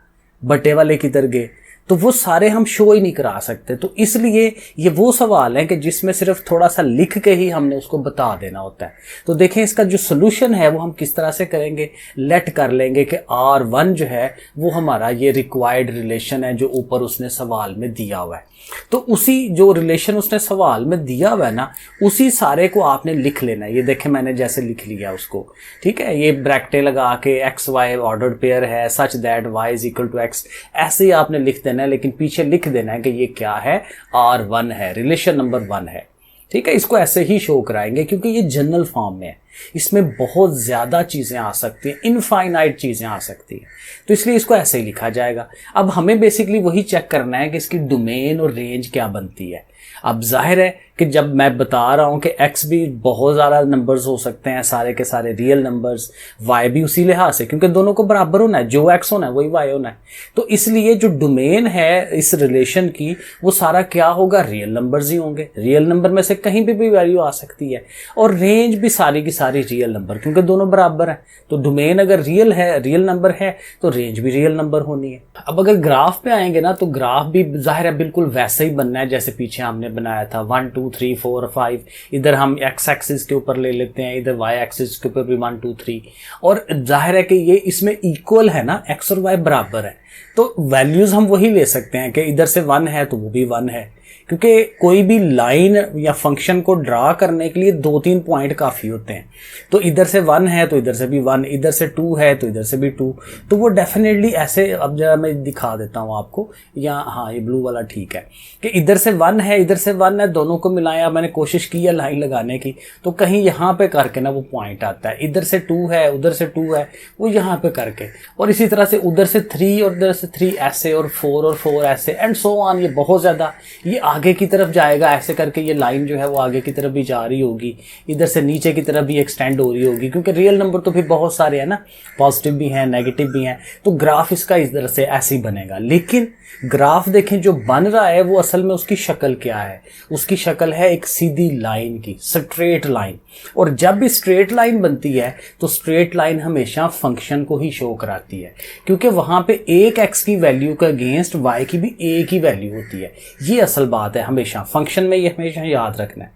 बटे वाले किधर गए, तो वो सारे हम शो ही नहीं करा सकते। तो इसलिए ये वो सवाल है कि जिसमें सिर्फ थोड़ा सा लिख के ही हमने उसको बता देना होता है। तो देखें इसका जो सोल्यूशन है वो हम किस तरह से करेंगे, लेट कर लेंगे कि R1 जो है वो हमारा ये रिक्वायर्ड रिलेशन है जो ऊपर उसने सवाल में दिया हुआ है। तो उसी जो रिलेशन उसने सवाल में दिया हुआ है ना, उसी सारे को आपने लिख लेना है। ये देखें मैंने जैसे लिख लिया उसको, ठीक है, ये ब्रैकेटें लगा के एक्स वाई ऑर्डर्ड पेयर है such that y is equal to x, ऐसे ही आपने लिख देना है। लेकिन पीछे लिख देना है कि ये क्या है, R1 है, रिलेशन नंबर 1 है, ठीक है। इसको ऐसे ही शो कराएंगे क्योंकि ये जनरल फॉर्म में है, इसमें बहुत ज़्यादा चीज़ें आ सकती हैं, इनफाइनाइट चीज़ें आ सकती हैं, तो इसलिए इसको ऐसे ही लिखा जाएगा। अब हमें बेसिकली वही चेक करना है कि इसकी डोमेन और रेंज क्या बनती है। अब जाहिर है कि जब मैं बता रहा हूं कि x भी बहुत ज़्यादा नंबर्स हो सकते हैं, सारे के सारे रियल नंबर्स, y भी उसी लिहाज से, क्योंकि दोनों को बराबर होना है, जो x होना है वही y होना है। तो इसलिए जो डोमेन है इस रिलेशन की वो सारा क्या होगा, रियल नंबर्स ही होंगे। रियल नंबर में से कहीं भी वैल्यू आ सकती है, और रेंज भी सारी की सारी रियल नंबर, क्योंकि दोनों बराबर हैं। तो डोमेन अगर रियल है, रियल नंबर है, तो रेंज भी रियल नंबर होनी है। अब अगर ग्राफ पे आएंगे ना, तो ग्राफ भी जाहिर है बिल्कुल वैसे ही बनना है जैसे पीछे हमने बनाया था 1 2 3 4 5। इधर हम x एक्सिस के ऊपर ले लेते हैं, इधर y एक्सिस के ऊपर भी 1 2 3, और जाहिर है कि ये इसमें इक्वल है ना, x और y बराबर है, तो वैल्यूज हम वही ले सकते हैं कि इधर से 1 है तो वो भी 1 है, क्योंकि कोई भी लाइन या फंक्शन को ड्रा करने के लिए 2-3 पॉइंट काफ़ी होते हैं। तो इधर से 1 है तो इधर से भी 1, इधर से 2 है तो इधर से भी 2, तो वो डेफिनेटली ऐसे, अब जरा मैं दिखा देता हूँ आपको, या हाँ ये ब्लू वाला ठीक है, कि इधर से 1 है इधर से 1 है, दोनों को मिलाया, मैंने कोशिश की है लाइन लगाने की, तो कहीं यहाँ पे करके ना वो पॉइंट आता है, इधर से 2 है उधर से 2 है, वो यहाँ पे करके, और इसी तरह से उधर से 3 और इधर से 3 ऐसे, और 4 ऐसे, एंड सो ऑन। ये बहुत ज़्यादा ये आगे की तरफ जाएगा, ऐसे करके ये लाइन जो है वो आगे की तरफ भी जा रही होगी, इधर से नीचे की तरफ भी एक्सटेंड हो रही होगी, क्योंकि रियल नंबर तो फिर बहुत सारे हैं ना, पॉजिटिव भी हैं नेगेटिव भी हैं, तो ग्राफ इसका इस तरह से ऐसे ही बनेगा। लेकिन ग्राफ देखें जो बन रहा है वो असल में उसकी शक्ल क्या है, उसकी शक्ल है एक सीधी लाइन की, स्ट्रेट लाइन। और जब भी स्ट्रेट लाइन बनती है तो स्ट्रेट लाइन हमेशा फंक्शन को ही शो कराती है, क्योंकि वहां पे एक x की वैल्यू के अगेंस्ट y की भी एक ही वैल्यू होती है। ये असल बात है, हमेशा फंक्शन में ये हमेशा याद रखना है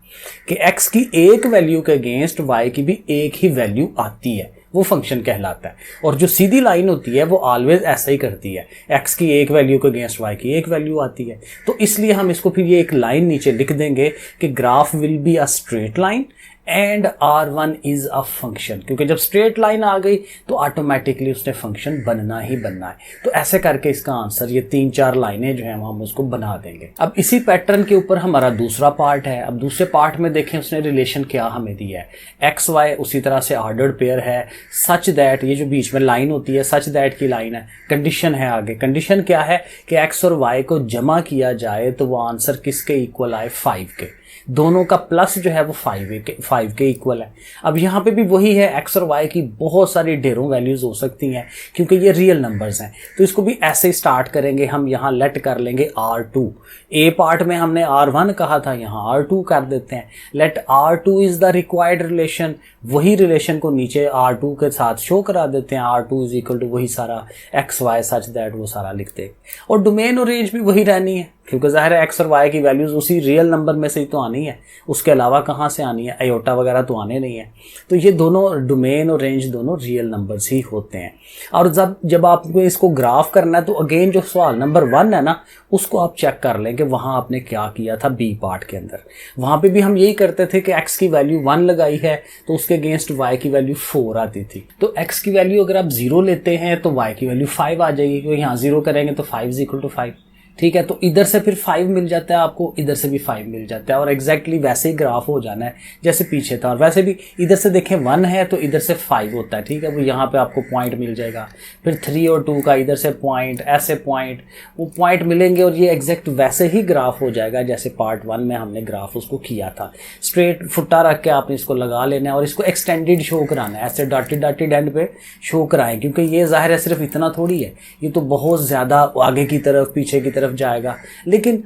कि x की एक वैल्यू के अगेंस्ट y की भी एक ही वैल्यू आती है, वो फंक्शन कहलाता है। और जो सीधी लाइन होती है वो ऑलवेज ऐसा ही करती है, x की एक वैल्यू के अगेंस्ट y की एक वैल्यू आती है। तो इसलिए हम इसको फिर ये एक लाइन नीचे लिख देंगे कि graph will be a straight line and R1 is a function, क्योंकि जब स्ट्रेट लाइन आ गई तो ऑटोमेटिकली उसने फंक्शन बनना ही बनना है। तो ऐसे करके इसका आंसर ये 3-4 लाइनें जो हैं हम उसको बना देंगे। अब इसी पैटर्न के ऊपर हमारा दूसरा पार्ट है। अब दूसरे पार्ट में देखें उसने रिलेशन क्या हमें दिया है, एक्स वाई उसी तरह से ऑर्डर्ड पेयर है सच दैट, ये जो बीच में लाइन होती है सच दैट की लाइन है, कंडीशन है आगे। कंडीशन क्या है कि एक्स और वाई को जमा किया जाए तो वो आंसर किसके इक्वल आए, 5 के, दोनों का प्लस जो है वो 5 के इक्वल है। अब यहाँ पे भी वही है, एक्स और वाई की बहुत सारी ढेरों वैल्यूज हो सकती हैं क्योंकि ये रियल नंबर्स हैं, तो इसको भी ऐसे ही स्टार्ट करेंगे हम। यहाँ लेट कर लेंगे R2, ए पार्ट में हमने R1 कहा था, यहाँ R2 कर देते हैं। Let R2 is the required relation वही रिलेशन को नीचे R2 के साथ शो करा देते हैं। R2 इज इक्वल टू वही सारा एक्स वाई सच दैट वो सारा लिखते, और डोमेन और रेंज भी वही रहनी है, क्योंकि ज़ाहिर है एक्स और वाई की वैल्यूज़ उसी रियल नंबर में से ही तो आनी है, उसके अलावा कहाँ से आनी है, आयोटा वगैरह तो आने नहीं है। तो ये दोनों डोमेन और रेंज दोनों रियल नंबर्स ही होते हैं। और जब आपको इसको ग्राफ करना है तो अगेन जो सवाल नंबर 1 है ना, उसको आप चेक कर लें कि वहाँ आपने क्या किया था बी पार्ट के अंदर। वहाँ पे भी हम यही करते थे कि एक्स की वैल्यू 1 लगाई है तो उसके अगेंस्ट वाई की वैल्यू 4 आती थी। तो एक्स की वैल्यू अगर आप 0 लेते हैं तो वाई की वैल्यू 5 आ जाएगी, क्योंकि यहाँ 0 करेंगे तो 5 इज इक्वल टू 5। ठीक है, तो इधर से फिर 5 मिल जाता है आपको, इधर से भी 5 मिल जाता है, और एग्जैक्टली वैसे ही ग्राफ हो जाना है जैसे पीछे था। और वैसे भी इधर से देखें 1 है तो इधर से 5 होता है। ठीक है, वो यहाँ पे आपको पॉइंट मिल जाएगा, फिर 3 और 2 का इधर से पॉइंट, ऐसे पॉइंट, वो पॉइंट मिलेंगे और ये एग्जैक्ट वैसे ही ग्राफ हो जाएगा जैसे पार्ट 1 में हमने ग्राफ उसको किया था। स्ट्रेट फुट्टा रख के आपने इसको लगा लेना है और इसको एक्सटेंडेड शो कराना है, ऐसे डॉटेड एंड पे शो कराएं, क्योंकि ये जाहिर है सिर्फ इतना थोड़ी है, ये तो बहुत ज़्यादा आगे की तरफ पीछे की तरफ जाएगा। लेकिन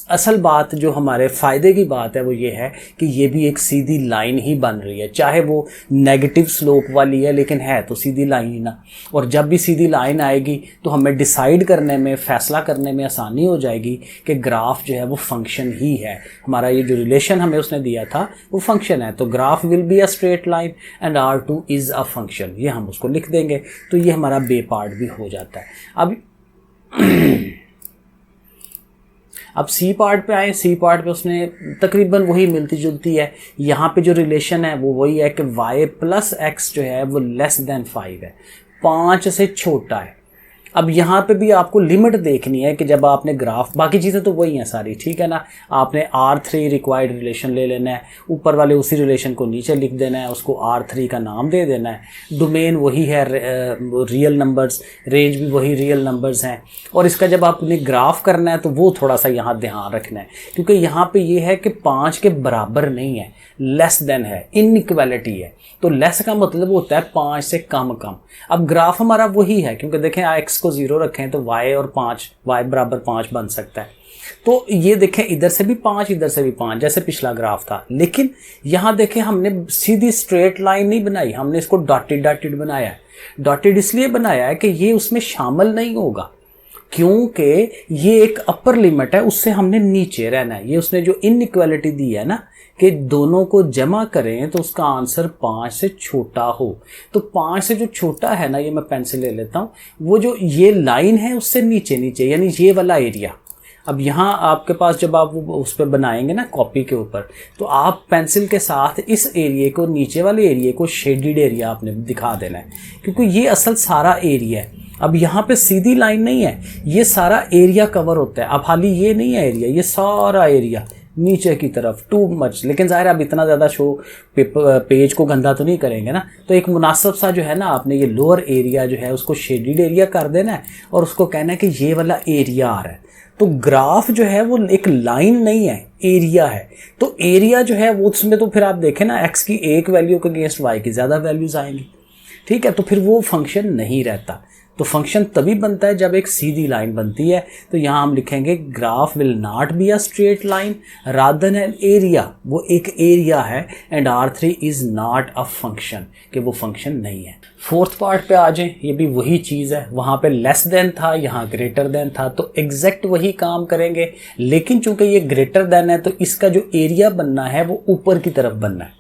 असल बात जो हमारे फ़ायदे की बात है वो ये है कि ये भी एक सीधी लाइन ही बन रही है, चाहे वो नेगेटिव स्लोप वाली है लेकिन है तो सीधी लाइन ही ना। और जब भी सीधी लाइन आएगी तो हमें डिसाइड करने में, फैसला करने में आसानी हो जाएगी कि ग्राफ जो है वो फंक्शन ही है। हमारा ये जो रिलेशन हमें उसने दिया था वो फंक्शन है, तो graph will be a straight line and R2 is a function, ये हम उसको लिख देंगे। तो ये हमारा बे पार्ट भी हो जाता है। अब सी पार्ट पे आए। सी पार्ट पे उसने तकरीबन वही मिलती जुलती है। यहाँ पे जो रिलेशन है वो वही है कि y प्लस एक्स जो है वो लेस देन 5 है, 5 से छोटा है। अब यहाँ पे भी आपको लिमिट देखनी है कि जब आपने ग्राफ, बाकी चीज़ें तो वही हैं सारी, ठीक है ना। आपने R3 रिक्वायर्ड रिलेशन ले लेना है, ऊपर वाले उसी रिलेशन को नीचे लिख देना है, उसको R3 का नाम दे देना है। डोमेन वही है रियल नंबर्स, रेंज भी वही रियल नंबर्स हैं। और इसका जब आपने ग्राफ करना है तो वो थोड़ा सा यहाँ ध्यान रखना है, क्योंकि यहाँ पे ये है कि 5 के बराबर नहीं है, लेस देन है, इनइक्वालिटी है। तो लेस का मतलब होता है 5 से कम। अब ग्राफ हमारा वही है, क्योंकि देखें x को 0 रखें तो y और 5, y बराबर 5 बन सकता है। तो ये देखें इधर से भी 5 इधर से भी 5, जैसे पिछला ग्राफ था। लेकिन यहाँ देखें हमने सीधी स्ट्रेट लाइन नहीं बनाई, हमने इसको डॉटेड बनाया है। डॉटेड इसलिए बनाया है कि ये उसमें शामिल नहीं होगा, क्योंकि ये एक अपर लिमिट है, उससे हमने नीचे रहना है। ये उसने जो इनइक्वालिटी दी है ना कि दोनों को जमा करें तो उसका आंसर 5 से छोटा हो। तो 5 से जो छोटा है ना, ये मैं पेंसिल ले लेता हूँ, वो जो ये लाइन है उससे नीचे यानी ये वाला एरिया। अब यहाँ आपके पास जब आप उस पर बनाएंगे ना कॉपी के ऊपर, तो आप पेंसिल के साथ इस एरिया को, नीचे वाले एरिया को शेडेड एरिया आपने दिखा देना है, क्योंकि ये असल सारा एरिया है। अब यहाँ पे सीधी लाइन नहीं है, ये सारा एरिया कवर होता है। अब हाली ये नहीं है एरिया, ये सारा एरिया नीचे की तरफ टू मच। लेकिन ज़ाहिर अब इतना ज़्यादा शो पेज को गंदा तो नहीं करेंगे ना, तो एक मुनासिब सा जो है ना, आपने ये लोअर एरिया जो है उसको शेडेड एरिया कर देना है और उसको कहना है कि ये वाला एरिया आ रहा है। तो ग्राफ जो है वो एक लाइन नहीं है, एरिया है। तो एरिया जो है वो उसमें तो फिर आप देखें ना, एक्स की एक वैल्यू के अगेंस्ट वाई की ज़्यादा वैल्यूज आएंगी, ठीक है। तो फिर वो फंक्शन नहीं रहता। तो फंक्शन तभी बनता है जब एक सीधी लाइन बनती है। तो यहाँ हम लिखेंगे graph will not be a straight line rather than an area, वो एक एरिया है, and R3 is not a function, कि वो फंक्शन नहीं है। फोर्थ पार्ट पे आ जाए, ये भी वही चीज़ है, वहाँ पे लेस देन था, यहाँ ग्रेटर देन था, तो एग्जैक्ट वही काम करेंगे। लेकिन चूंकि ये ग्रेटर देन है तो इसका जो एरिया बनना है वो ऊपर की तरफ बनना है,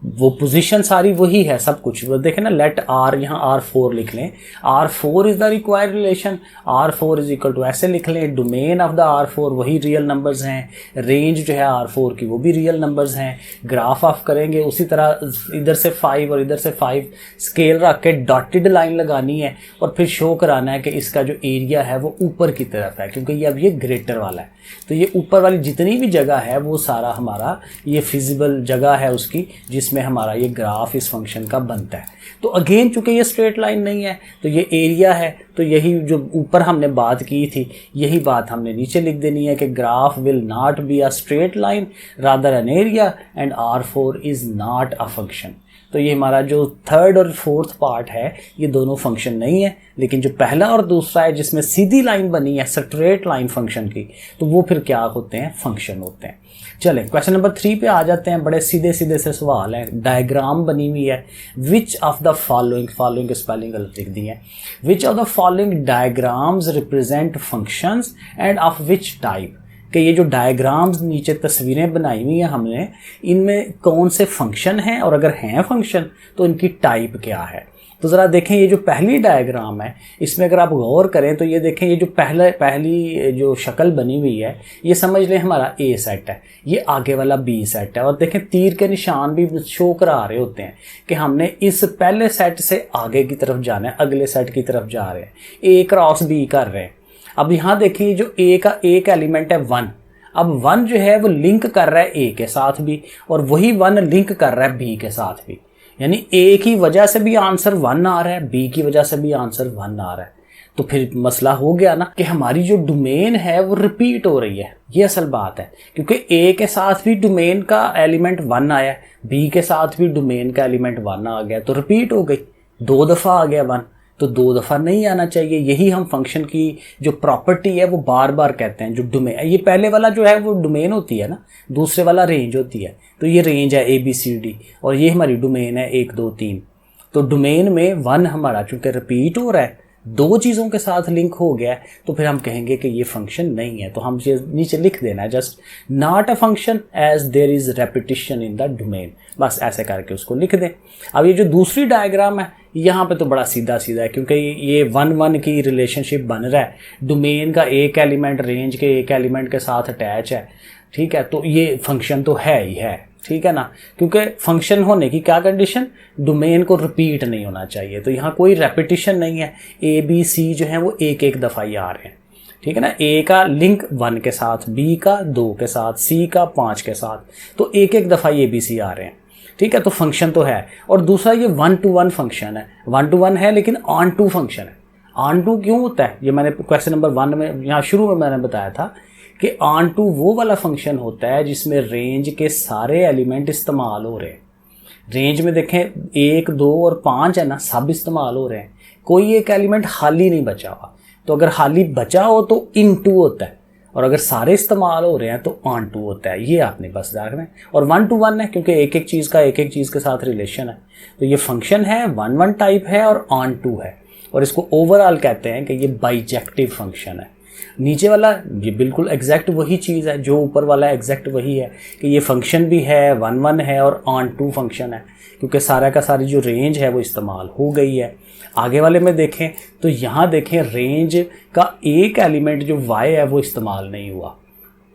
वो पोजीशन सारी वही है, सब कुछ वो देखें ना। लेट R, यहाँ R4 लिख लें, R4 is the required relation, R4 is equal to ऐसे लिख लें। डोमेन ऑफ द R4 वही रियल नंबर्स हैं, रेंज जो है R4 की वो भी रियल नंबर्स हैं। ग्राफ ऑफ करेंगे उसी तरह, इधर से 5 और इधर से 5 स्केल रख के डॉटेड लाइन लगानी है और फिर शो कराना है कि इसका जो एरिया है वो ऊपर की तरफ है, क्योंकि ये अब ये ग्रेटर वाला है। तो ये ऊपर वाली जितनी भी जगह है वो सारा हमारा ये फिजिबल जगह है उसकी, जिसमें हमारा ये ग्राफ इस फंक्शन का बनता है। तो अगेन चूंकि ये स्ट्रेट लाइन नहीं है तो ये एरिया है, तो यही जो ऊपर हमने बात की थी यही बात हमने नीचे लिख देनी है कि graph will not be a straight line rather an area and R4 is not a function. तो ये हमारा जो थर्ड और फोर्थ पार्ट है ये दोनों फंक्शन नहीं है, लेकिन जो पहला और दूसरा है जिसमें सीधी लाइन बनी है, स्ट्रेट लाइन फंक्शन की, तो वो फिर क्या होते हैं, फंक्शन होते हैं। चलें क्वेश्चन नंबर 3 पे आ जाते हैं। बड़े सीधे सीधे से सवाल हैं। डायग्राम बनी हुई है। विच ऑफ द फॉलोइंग के स्पेलिंग गलत लिख दी है। Which of the following diagrams represent functions end of which type, कि ये जो डायग्राम्स नीचे तस्वीरें बनाई हुई हैं हमने, इनमें कौन से फंक्शन हैं, और अगर हैं फंक्शन तो इनकी टाइप क्या है। तो ज़रा देखें, ये जो पहली डायग्राम है इसमें अगर आप गौर करें तो ये देखें, ये जो पहली जो शक्ल बनी हुई है ये समझ लें हमारा ए सेट है, ये आगे वाला बी सेट है। और देखें तीर के निशान भी शो करा रहे होते हैं कि हमने इस पहले सेट से आगे की तरफ जाना है, अगले सेट की तरफ जा रहे हैं, ए क्रॉस बी कर रहे हैं। अब यहाँ देखिए जो ए का एक एलिमेंट है 1, अब 1 जो है वो लिंक कर रहा है ए के साथ भी, और वही 1 लिंक कर रहा है बी के साथ भी, यानी ए की वजह से भी आंसर 1 आ रहा है, बी की वजह से भी आंसर 1 आ रहा है। तो फिर मसला हो गया ना कि हमारी जो डोमेन है वो रिपीट हो रही है। ये असल बात है, क्योंकि ए के साथ भी डोमेन का एलिमेंट 1 आया, बी के साथ भी डोमेन का एलिमेंट 1 आ गया, तो रिपीट हो गई, 2 दफ़ा आ गया 1, तो 2 दफ़ा नहीं आना चाहिए। यही हम फंक्शन की जो प्रॉपर्टी है वो बार बार कहते हैं। जो डोमेन, ये पहले वाला जो है वो डोमेन होती है ना, दूसरे वाला रेंज होती है। तो ये रेंज है ABCD और ये हमारी डोमेन है 1 2 3। तो डोमेन में 1 हमारा चूंकि रिपीट हो रहा है, 2 चीज़ों के साथ लिंक हो गया है, तो फिर हम कहेंगे कि ये फंक्शन नहीं है। तो हम ये नीचे लिख देना है just not a function as there is repetition in the domain, बस ऐसे करके उसको लिख दें। अब ये जो दूसरी डायग्राम है यहाँ पे तो बड़ा सीधा सीधा है, क्योंकि ये 1 1 की रिलेशनशिप बन रहा है, डोमेन का एक एलिमेंट रेंज के एक एलिमेंट के साथ अटैच है, ठीक है। तो ये फंक्शन तो है ही है, ठीक है ना, क्योंकि फंक्शन होने की क्या कंडीशन, डोमेन को रिपीट नहीं होना चाहिए। तो यहाँ कोई रेपिटिशन नहीं है, ABC जो है वो एक एक दफ़ा ही आ रहे हैं, ठीक है ना। A का लिंक 1 के साथ, B का 2 के साथ, C का 5 के साथ, तो एक एक दफ़ा ये ABC आ रहे हैं, ठीक है। तो फंक्शन तो है। और दूसरा ये 1 to 1 फंक्शन है, 1 to 1 है लेकिन ऑन टू फंक्शन है। ऑन टू क्यों होता है, ये मैंने क्वेश्चन नंबर 1 में यहाँ शुरू में मैंने बताया था कि ऑन टू वो वाला फंक्शन होता है जिसमें रेंज के सारे एलिमेंट इस्तेमाल हो रहे हैं। रेंज में देखें 1 2 और 5 है ना, सब इस्तेमाल हो रहे हैं, कोई एक एलिमेंट खाली नहीं बचा हुआ। तो अगर खाली बचा हो तो इन टू होता है, और अगर सारे इस्तेमाल हो रहे हैं तो ऑन टू होता है। ये आपने बस देखना है। और 1 to 1 है क्योंकि एक एक चीज़ का एक एक चीज़ के साथ रिलेशन है। तो ये फंक्शन है, 1 1 टाइप है और ऑन टू है, और इसको ओवरऑल कहते हैं कि ये बाइजेक्टिव फंक्शन है। नीचे वाला ये बिल्कुल एग्जैक्ट वही चीज़ है, जो ऊपर वाला एग्जैक्ट वही है कि ये फंक्शन भी है, 1 1 है और ऑन टू फंक्शन है, क्योंकि सारा का सारी जो रेंज है वो इस्तेमाल हो गई है। आगे वाले में देखें तो यहाँ देखें रेंज का एक एलिमेंट जो y है वो इस्तेमाल नहीं हुआ,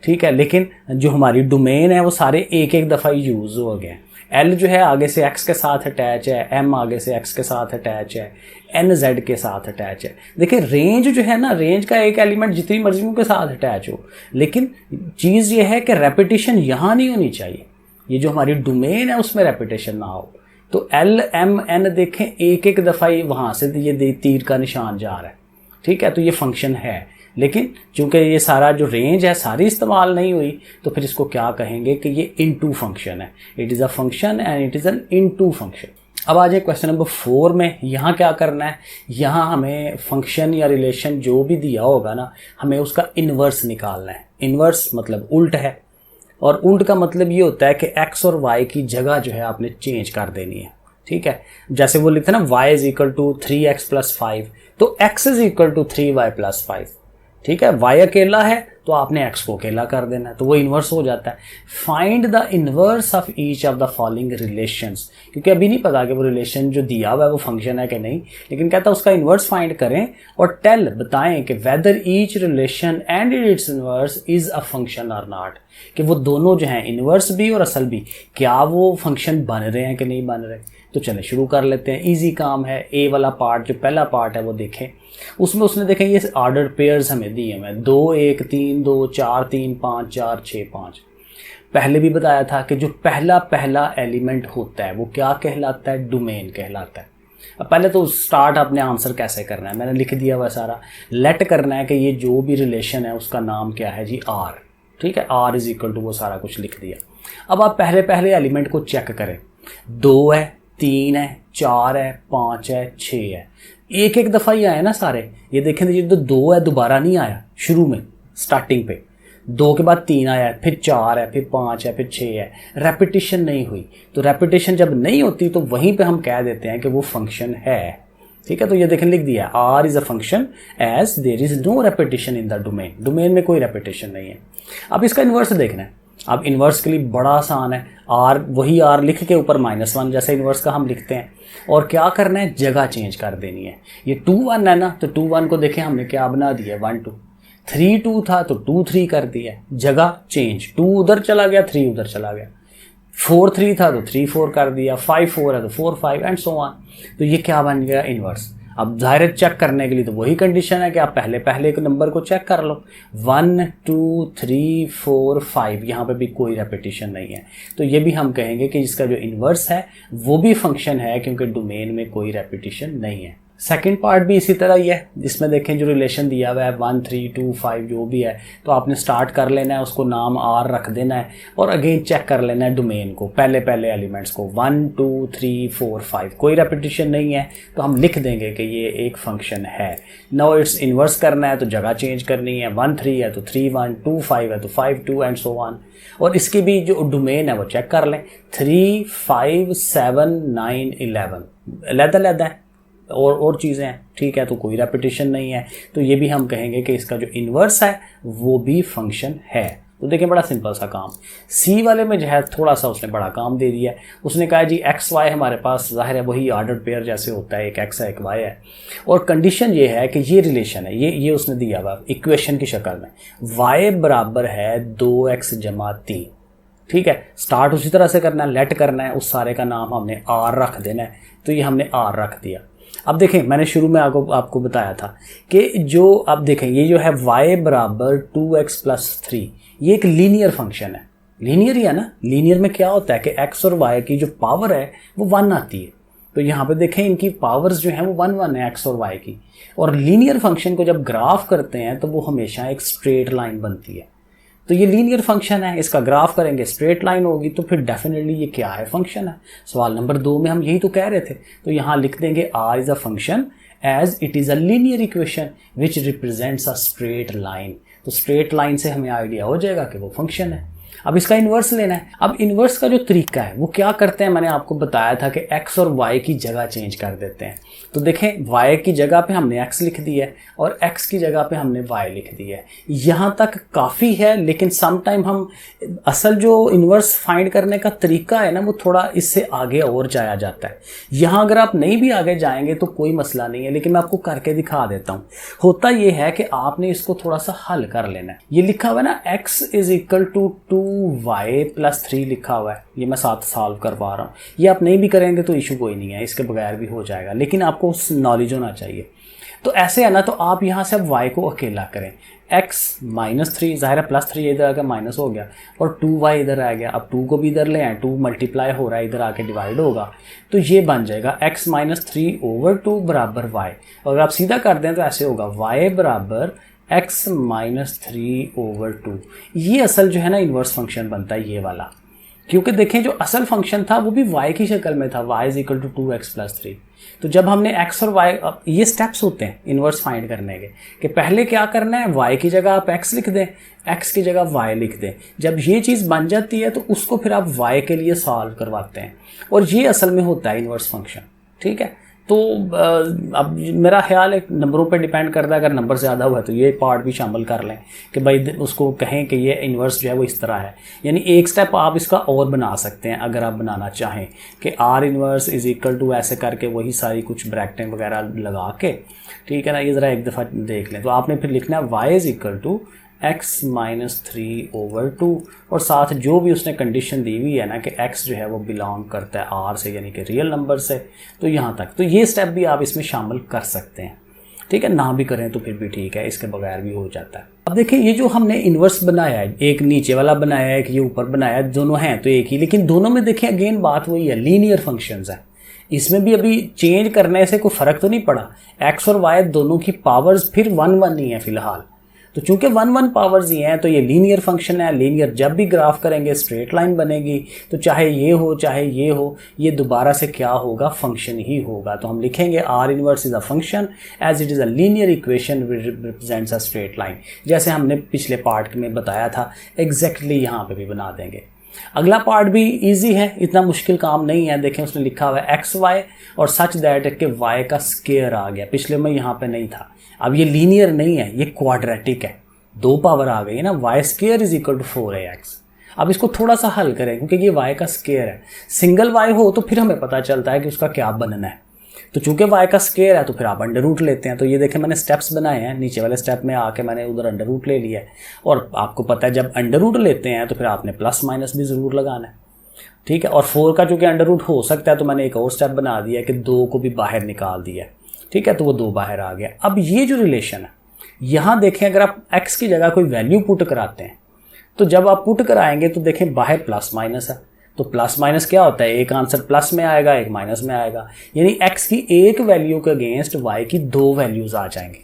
ठीक है, लेकिन जो हमारी डोमेन है वो सारे एक एक दफ़ा यूज़ हो गए। L जो है आगे से x के साथ अटैच है, M आगे से x के साथ अटैच है, N Z के साथ अटैच है। देखिए रेंज जो है ना, रेंज का एक एलिमेंट जितनी मर्जी के साथ अटैच हो, लेकिन चीज़ ये है कि रेपिटेशन यहाँ नहीं होनी चाहिए। ये जो हमारी डोमेन है उसमें रेपिटेशन ना हो। तो L M N देखें एक एक दफ़ा ही वहाँ से ये तीर का निशान जा रहा है, ठीक है। तो ये फंक्शन है, लेकिन चूंकि ये सारा जो रेंज है सारी इस्तेमाल नहीं हुई, तो फिर इसको क्या कहेंगे कि ये इनटू फंक्शन है। It is a function and it is an into function. अब आ जाए क्वेश्चन नंबर 4 में। यहाँ क्या करना है, यहाँ हमें फंक्शन या रिलेशन जो भी दिया होगा ना, हमें उसका इन्वर्स निकालना है। इन्वर्स मतलब उल्ट है, और उल्ट का मतलब ये होता है कि x और y की जगह जो है आपने चेंज कर देनी है, ठीक है। जैसे वो लिखते हैं ना y is equal to 3x + 5, तो x is equal to 3y + 5, ठीक है। y अकेला है तो आपने x को अकेला कर देना है, तो वो इन्वर्स हो जाता है। Find the inverse of each of the following relations, क्योंकि अभी नहीं पता कि वो रिलेशन जो दिया हुआ है वो फंक्शन है कि नहीं, लेकिन कहता है उसका इन्वर्स फाइंड करें और टेल बताएं कि whether each relation and it's inverse is a function और नॉट, कि वो दोनों जो हैं इन्वर्स भी और असल भी, क्या वो फंक्शन बन रहे हैं कि नहीं बन रहे। तो चलें शुरू कर लेते हैं, इजी काम है। ए वाला पार्ट जो पहला पार्ट है वो देखें, उसमें उसने देखें ये ऑर्डर पेयर्स हमें दिए हैं 2 1 3 2 4 3 5 4 6 5। पहले भी बताया था कि जो पहला एलिमेंट होता है वो क्या कहलाता है, डोमेन कहलाता है। अब पहले तो स्टार्ट अपने आंसर कैसे करना है, मैंने लिख दिया हुआ सारा। लेट करना है कि ये जो भी रिलेशन है उसका नाम क्या है जी, R, ठीक है। R इज इक्वल टू वो सारा कुछ लिख दिया। अब आप पहले एलिमेंट को चेक करें, 2 है, 3 है, 4 है, 5 है, 6 है, एक एक दफ़ा ही आया ना सारे। ये देखें ये तो 2 है, दोबारा नहीं आया शुरू में स्टार्टिंग पे, 2 के बाद 3 आया, फिर 4 है, फिर 5 है, फिर 6 है, रेपिटेशन नहीं हुई। तो रेपिटेशन जब नहीं होती तो वहीं पे हम कह देते हैं कि वो फंक्शन है। ठीक है, तो ये देखें लिख दिया, r is a function as there is no repetition in the domain, domain में कोई रेपिटेशन नहीं है। अब इसका इन्वर्स देखना है। अब इन्वर्स के लिए बड़ा आसान है, आर वही आर लिख के ऊपर -1 जैसे इन्वर्स का हम लिखते हैं, और क्या करना है, जगह चेंज कर देनी है। ये 2 1 है ना, तो 2 1 को देखें हमने क्या बना दिया, 1 2। 3 2 था तो 2 3 कर दिया, जगह चेंज, 2 उधर चला गया, 3 उधर चला गया। 4 3 था तो 3 4 कर दिया, 5 4 है तो 4 5 एंड सो ऑन। तो ये क्या बन गया, इन्वर्स। अब जाहिर चेक करने के लिए तो वही कंडीशन है कि आप पहले एक नंबर को चेक कर लो। 1 2 3 4 5, यहाँ पे भी कोई रेपिटेशन नहीं है, तो ये भी हम कहेंगे कि इसका जो इन्वर्स है वो भी फंक्शन है, क्योंकि डोमेन में कोई रेपिटेशन नहीं है। सेकंड पार्ट भी इसी तरह ही है, जिसमें देखें जो रिलेशन दिया हुआ है 1 3 2 5 जो भी है, तो आपने स्टार्ट कर लेना है, उसको नाम आर रख देना है, और अगेन चेक कर लेना है डोमेन को, पहले एलिमेंट्स को, 1 2 3 4 5, कोई रेपिटेशन नहीं है, तो हम लिख देंगे कि ये एक फंक्शन है। नाउ इट्स इन्वर्स करना है तो जगह चेंज करनी है, 1 3 है तो 3 1, 2 5 है तो 5 2 एंड सो ऑन। और इसकी भी जो डोमेन है वो चेक कर लें, 3 5 7 9 11 अलग है, और चीज़ें हैं। ठीक है, तो कोई रेपिटेशन नहीं है, तो ये भी हम कहेंगे कि इसका जो इन्वर्स है वो भी फंक्शन है। तो देखिए बड़ा सिंपल सा काम। सी वाले में जो है थोड़ा सा उसने बड़ा काम दे दिया है। उसने कहा जी एक्स वाई हमारे पास जाहिर है वही ऑर्डर्ड पेयर जैसे होता है, एक एक्स है एक वाई है, और कंडीशन ये है कि ये रिलेशन है, ये उसने दिया हुआ इक्वेशन की शक्ल में, वाई बराबर है 2x जमा 3। ठीक है, स्टार्ट उसी तरह से करना है, लेट करना है, उस सारे का नाम हमने आर रख देना है, तो ये हमने आर रख दिया। अब देखें मैंने शुरू में आपको बताया था कि जो अब देखें ये जो है y बराबर 2x प्लस 3, ये एक लीनियर फंक्शन है। लीनियर ही है ना, लीनियर में क्या होता है कि x और y की जो पावर है वो 1 आती है। तो यहाँ पे देखें इनकी पावर्स जो हैं वो 1 1 है x और y की, और लीनियर फंक्शन को जब ग्राफ करते हैं तो वो हमेशा एक स्ट्रेट लाइन बनती है। तो ये लीनियर फंक्शन है, इसका ग्राफ करेंगे स्ट्रेट लाइन होगी, तो फिर डेफिनेटली ये क्या है, फंक्शन है। सवाल नंबर 2 में हम यही तो कह रहे थे, तो यहाँ लिख देंगे r is a function as it is a linear equation which represents a straight line. तो स्ट्रेट लाइन से हमें आइडिया हो जाएगा कि वो फंक्शन है। अब इसका इन्वर्स लेना है। अब इन्वर्स का जो तरीका है वो क्या करते हैं, मैंने आपको बताया था कि x और y की जगह चेंज कर देते हैं। तो देखें y की जगह पे हमने x लिख दी है और x की जगह पे हमने y लिख दी है। यहाँ तक काफ़ी है, लेकिन सम टाइम हम असल जो इन्वर्स फाइंड करने का तरीका है ना वो थोड़ा इससे आगे और जाया जाता है। यहाँ अगर आप नहीं भी आगे जाएंगे तो कोई मसला नहीं है, लेकिन मैं आपको करके दिखा देता हूँ। होता ये है कि आपने इसको थोड़ा सा हल कर लेना है। ये लिखा हुआ है ना x is equal to 2y plus 3 लिखा हुआ है, ये मैं साथ सॉल्व करवा रहा हूँ। ये आप नहीं भी करेंगे तो इशू कोई नहीं है, इसके बगैर भी हो जाएगा, लेकिन आपको नॉलेज होना चाहिए। तो ऐसे है ना, तो आप यहाँ से अब y को अकेला करें, x माइनस 3, ज़ाहिर है प्लस 3 इधर आकर माइनस हो गया, और 2y इधर आ गया। अब 2 को भी इधर ले आए, 2 मल्टीप्लाई हो रहा है, इधर आके डिवाइड होगा, तो ये बन जाएगा x माइनस 3 ओवर 2 बराबर y। और अगर आप सीधा कर दें तो ऐसे होगा y बराबर x माइनस 3 ओवर 2। ये असल जो है ना इन्वर्स फंक्शन बनता है ये वाला, क्योंकि देखें जो असल फंक्शन था वो भी y की शक्ल में था, y is equal to 2x plus 3। तो जब हमने x और y, ये स्टेप्स होते हैं इन्वर्स फाइंड करने के, कि पहले क्या करना है, y की जगह आप x लिख दें, x की जगह y लिख दें। जब ये चीज़ बन जाती है तो उसको फिर आप y के लिए सॉल्व करवाते हैं, और ये असल में होता है इन्वर्स फंक्शन। ठीक है, तो अब मेरा ख्याल है नंबरों पे डिपेंड करता है, अगर नंबर ज़्यादा हुआ है तो ये पार्ट भी शामिल कर लें कि भाई उसको कहें कि ये इन्वर्स जो है वो इस तरह है। यानी एक स्टेप आप इसका और बना सकते हैं अगर आप बनाना चाहें कि r inverse is equal to ऐसे करके वही सारी कुछ ब्रैकेटें वगैरह लगा के, ठीक है ना, ये ज़रा एक दफ़ा देख लें। तो आपने फिर लिखना है y is equal to x minus 3 over 2, और साथ जो भी उसने कंडीशन दी हुई है ना कि x जो है वो बिलोंग करता है r से, यानी कि रियल नंबर से, तो यहाँ तक। तो ये स्टेप भी आप इसमें शामिल कर सकते हैं। ठीक है, ना भी करें तो फिर भी ठीक है, इसके बगैर भी हो जाता है। अब देखिए ये जो हमने इन्वर्स बनाया है, एक नीचे वाला बनाया है, एक ये ऊपर बनाया है, दोनों हैं तो एक ही, लेकिन दोनों में देखें अगेन बात वही है, लीनियर फंक्शंस है। इसमें भी अभी चेंज करने से कोई फ़र्क तो नहीं पड़ा, x और y दोनों की पावर्स फिर 1 1 नहीं है फ़िलहाल। तो चूंकि 1 पावर्स ही हैं तो ये लीनियर फंक्शन है। लीनियर जब भी ग्राफ करेंगे स्ट्रेट लाइन बनेगी, तो चाहे ये हो चाहे ये हो, ये दोबारा से क्या होगा, फंक्शन ही होगा। तो हम लिखेंगे r inverse is a function as it is a linear equation which represents a straight line, जैसे हमने पिछले पार्ट में बताया था एग्जैक्टली यहाँ पे भी बना देंगे। अगला पार्ट भी इजी है, इतना मुश्किल काम नहीं है। देखें उसने लिखा हुआ है एक्स वाई और सच दैट कि वाई का स्केयर आ गया, पिछले में यहाँ पे नहीं था। अब ये लीनियर नहीं है, ये क्वाड्रेटिक है, 2 पावर आ गई है ना, y square is equal to 4ax। अब इसको थोड़ा सा हल करें क्योंकि ये वाई का स्केयर है। सिंगल वाई हो तो फिर हमें पता चलता है कि उसका क्या बनना है। तो चूंकि वाई का स्केयर है तो फिर आप अंडर रूट लेते हैं। तो ये देखें मैंने स्टेप्स बनाए हैं, नीचे वाले स्टेप में आके मैंने उधर अंडर रूट ले लिया है। और आपको पता है जब अंडर रूट लेते हैं तो फिर आपने प्लस माइनस भी ज़रूर लगाना है, ठीक है। और 4 का चूंकि अंडर रूट हो सकता है तो मैंने एक और स्टेप बना दिया है कि 2 को भी बाहर निकाल दिया, ठीक है, तो वो 2 बाहर आ गया। अब ये जो रिलेशन है यहाँ देखें, अगर आप x की जगह कोई वैल्यू पुट कराते हैं तो जब आप पुट कराएंगे तो देखें बाहर प्लस माइनस है, तो प्लस माइनस क्या होता है, एक आंसर प्लस में आएगा एक माइनस में आएगा, यानी x की एक वैल्यू के अगेंस्ट y की 2 वैल्यूज आ जाएंगी।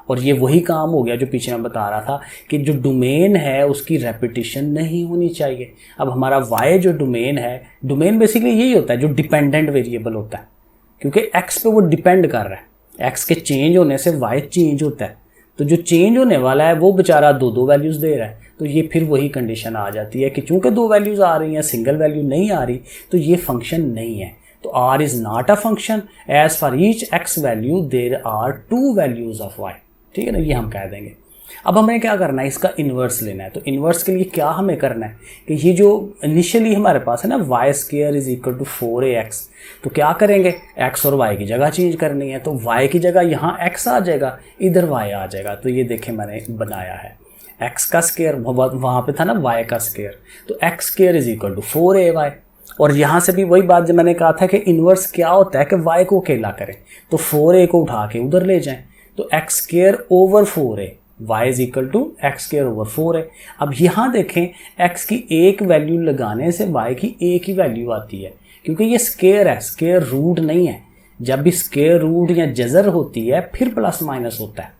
और ये वही काम हो गया जो पीछे मैं बता रहा था कि जो डोमेन है उसकी रेपिटेशन नहीं होनी चाहिए। अब हमारा y जो डोमेन है, डोमेन बेसिकली यही होता है जो डिपेंडेंट वेरिएबल होता है, क्योंकि x पे वो डिपेंड कर रहा है, x के चेंज होने से y चेंज होता है। तो जो चेंज होने वाला है वो बेचारा 2 वैल्यूज दे रहा है। तो ये फिर वही कंडीशन आ जाती है कि चूंकि 2 वैल्यूज आ रही हैं, सिंगल वैल्यू नहीं आ रही, तो ये फंक्शन नहीं है। तो r is not a function as for each x value there are 2 values of y, ठीक है ना, ये हम कह देंगे। अब हमें क्या करना है, इसका इन्वर्स लेना है। तो इन्वर्स के लिए क्या हमें करना है कि ये जो इनिशियली हमारे पास है ना y square is equal to 4ax, तो क्या करेंगे, x और y की जगह चेंज करनी है। तो y की जगह यहाँ x आ जाएगा, इधर y आ जाएगा। तो ये देखें मैंने बनाया है x का स्क्वायर, वहाँ पे था ना y का स्क्वायर, तो x square is equal to 4ay। और यहाँ से भी वही बात जो मैंने कहा था कि इन्वर्स क्या होता है कि y को अकेला करें, तो 4a को उठा के उधर ले जाएं, तो x square over 4a, y is equal to x square over 4a। अब यहाँ देखें x की एक वैल्यू लगाने से y की एक ही वैल्यू आती है, क्योंकि ये स्क्वायर है, स्क्वायर रूट नहीं है। जब भी स्क्वायर रूट या जजर होती है फिर प्लस माइनस होता है।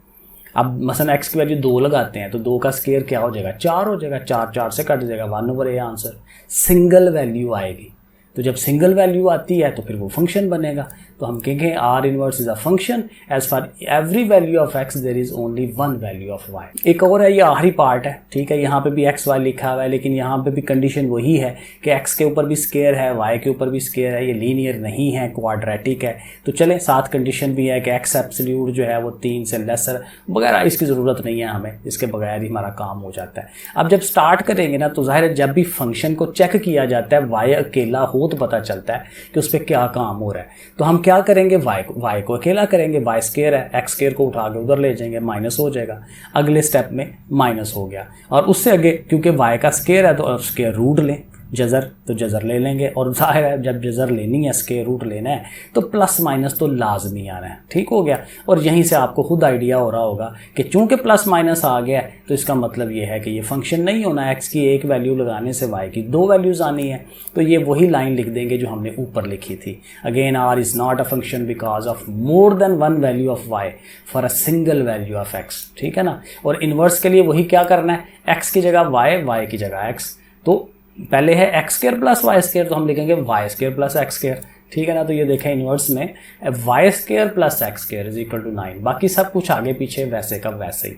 अब मसलन x की वैल्यू 2 लगाते हैं तो 2 का स्क्वायर क्या हो जाएगा, 4 हो जाएगा, 4 से कट जाएगा, 1/a आंसर। सिंगल वैल्यू आएगी, तो जब सिंगल वैल्यू आती है तो फिर वो फंक्शन बनेगा। तो हम कहेंगे r inverse is a function as for every value of x there is only 1 value of y. एक और है, ये आखिरी पार्ट है, ठीक है, यहाँ पे भी एक्स वाई लिखा हुआ है, लेकिन यहाँ पे भी कंडीशन वही है कि एक्स के ऊपर भी स्क्वायर है, वाई के ऊपर भी स्क्वायर है, ये लीनियर नहीं है, क्वाड्रेटिक है। तो चले साथ कंडीशन भी है कि एक्स एब्सोल्यूट जो है वो 3 से लेसर वगैरह, इसकी ज़रूरत नहीं है हमें, इसके बगैर ही हमारा काम हो जाता है। अब जब स्टार्ट करेंगे ना तो जाहिर है जब भी फंक्शन को चेक किया जाता है वाई अकेला हो तो पता चलता है कि उस पर क्या काम हो रहा है। तो हम क्या करेंगे, वाई को अकेला करेंगे, वाई स्क्वायर है, एक्स स्क्वायर को उठा के उधर ले जाएंगे, माइनस हो जाएगा, अगले स्टेप में माइनस हो गया। और उससे आगे क्योंकि वाई का स्क्वायर है तो स्क्वायर रूट लें, जज़र तो जज़र ले लेंगे। और जाहिर है जब जज़र लेनी है, स्क्वायर रूट लेना है, तो प्लस माइनस तो लाजमी आना है, ठीक हो गया। और यहीं से आपको खुद आइडिया हो रहा होगा कि चूंकि प्लस माइनस आ गया है तो इसका मतलब ये है कि ये फंक्शन नहीं होना, एक्स की एक वैल्यू लगाने से वाई की 2 वैल्यूज़ आनी है। तो ये वही लाइन लिख देंगे जो हमने ऊपर लिखी थी, again r is not a function because of more than 1 value of y for a single value of x, ठीक है ना। और इन्वर्स के लिए वही क्या करना है, एक्स की जगह वाई, वाई की जगह एक्स। तो पहले है x square plus y square, तो हम लिखेंगे y square plus x square, ठीक है ना। तो ये देखें इन्वर्स में y square plus x square is equal to 9, बाकी सब कुछ आगे पीछे वैसे का वैसे ही।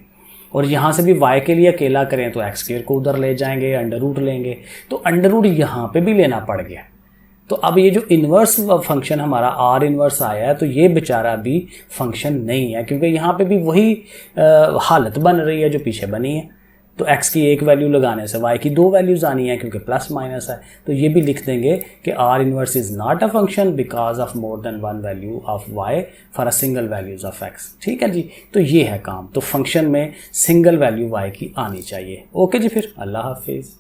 और यहाँ से भी वाई के लिए अकेला करें तो एक्स स्क्वायर को उधर ले जाएंगे, अंडर रूट लेंगे, तो अंडर रूट यहाँ पे भी लेना पड़ गया। तो अब ये जो इन्वर्स फंक्शन हमारा आर इन्वर्स आया है तो ये बेचारा भी फंक्शन नहीं है, क्योंकि यहाँ पे भी वही हालत बन रही है जो पीछे बनी है। तो x की एक वैल्यू लगाने से y की 2 वैल्यूज़ आनी है क्योंकि प्लस माइनस है। तो ये भी लिख देंगे कि r inverse is not a function because of more than 1 value of y for a single values of x, ठीक है जी। तो ये है काम, तो फंक्शन में सिंगल वैल्यू y की आनी चाहिए। ओके जी, फिर अल्लाह हाफिज़।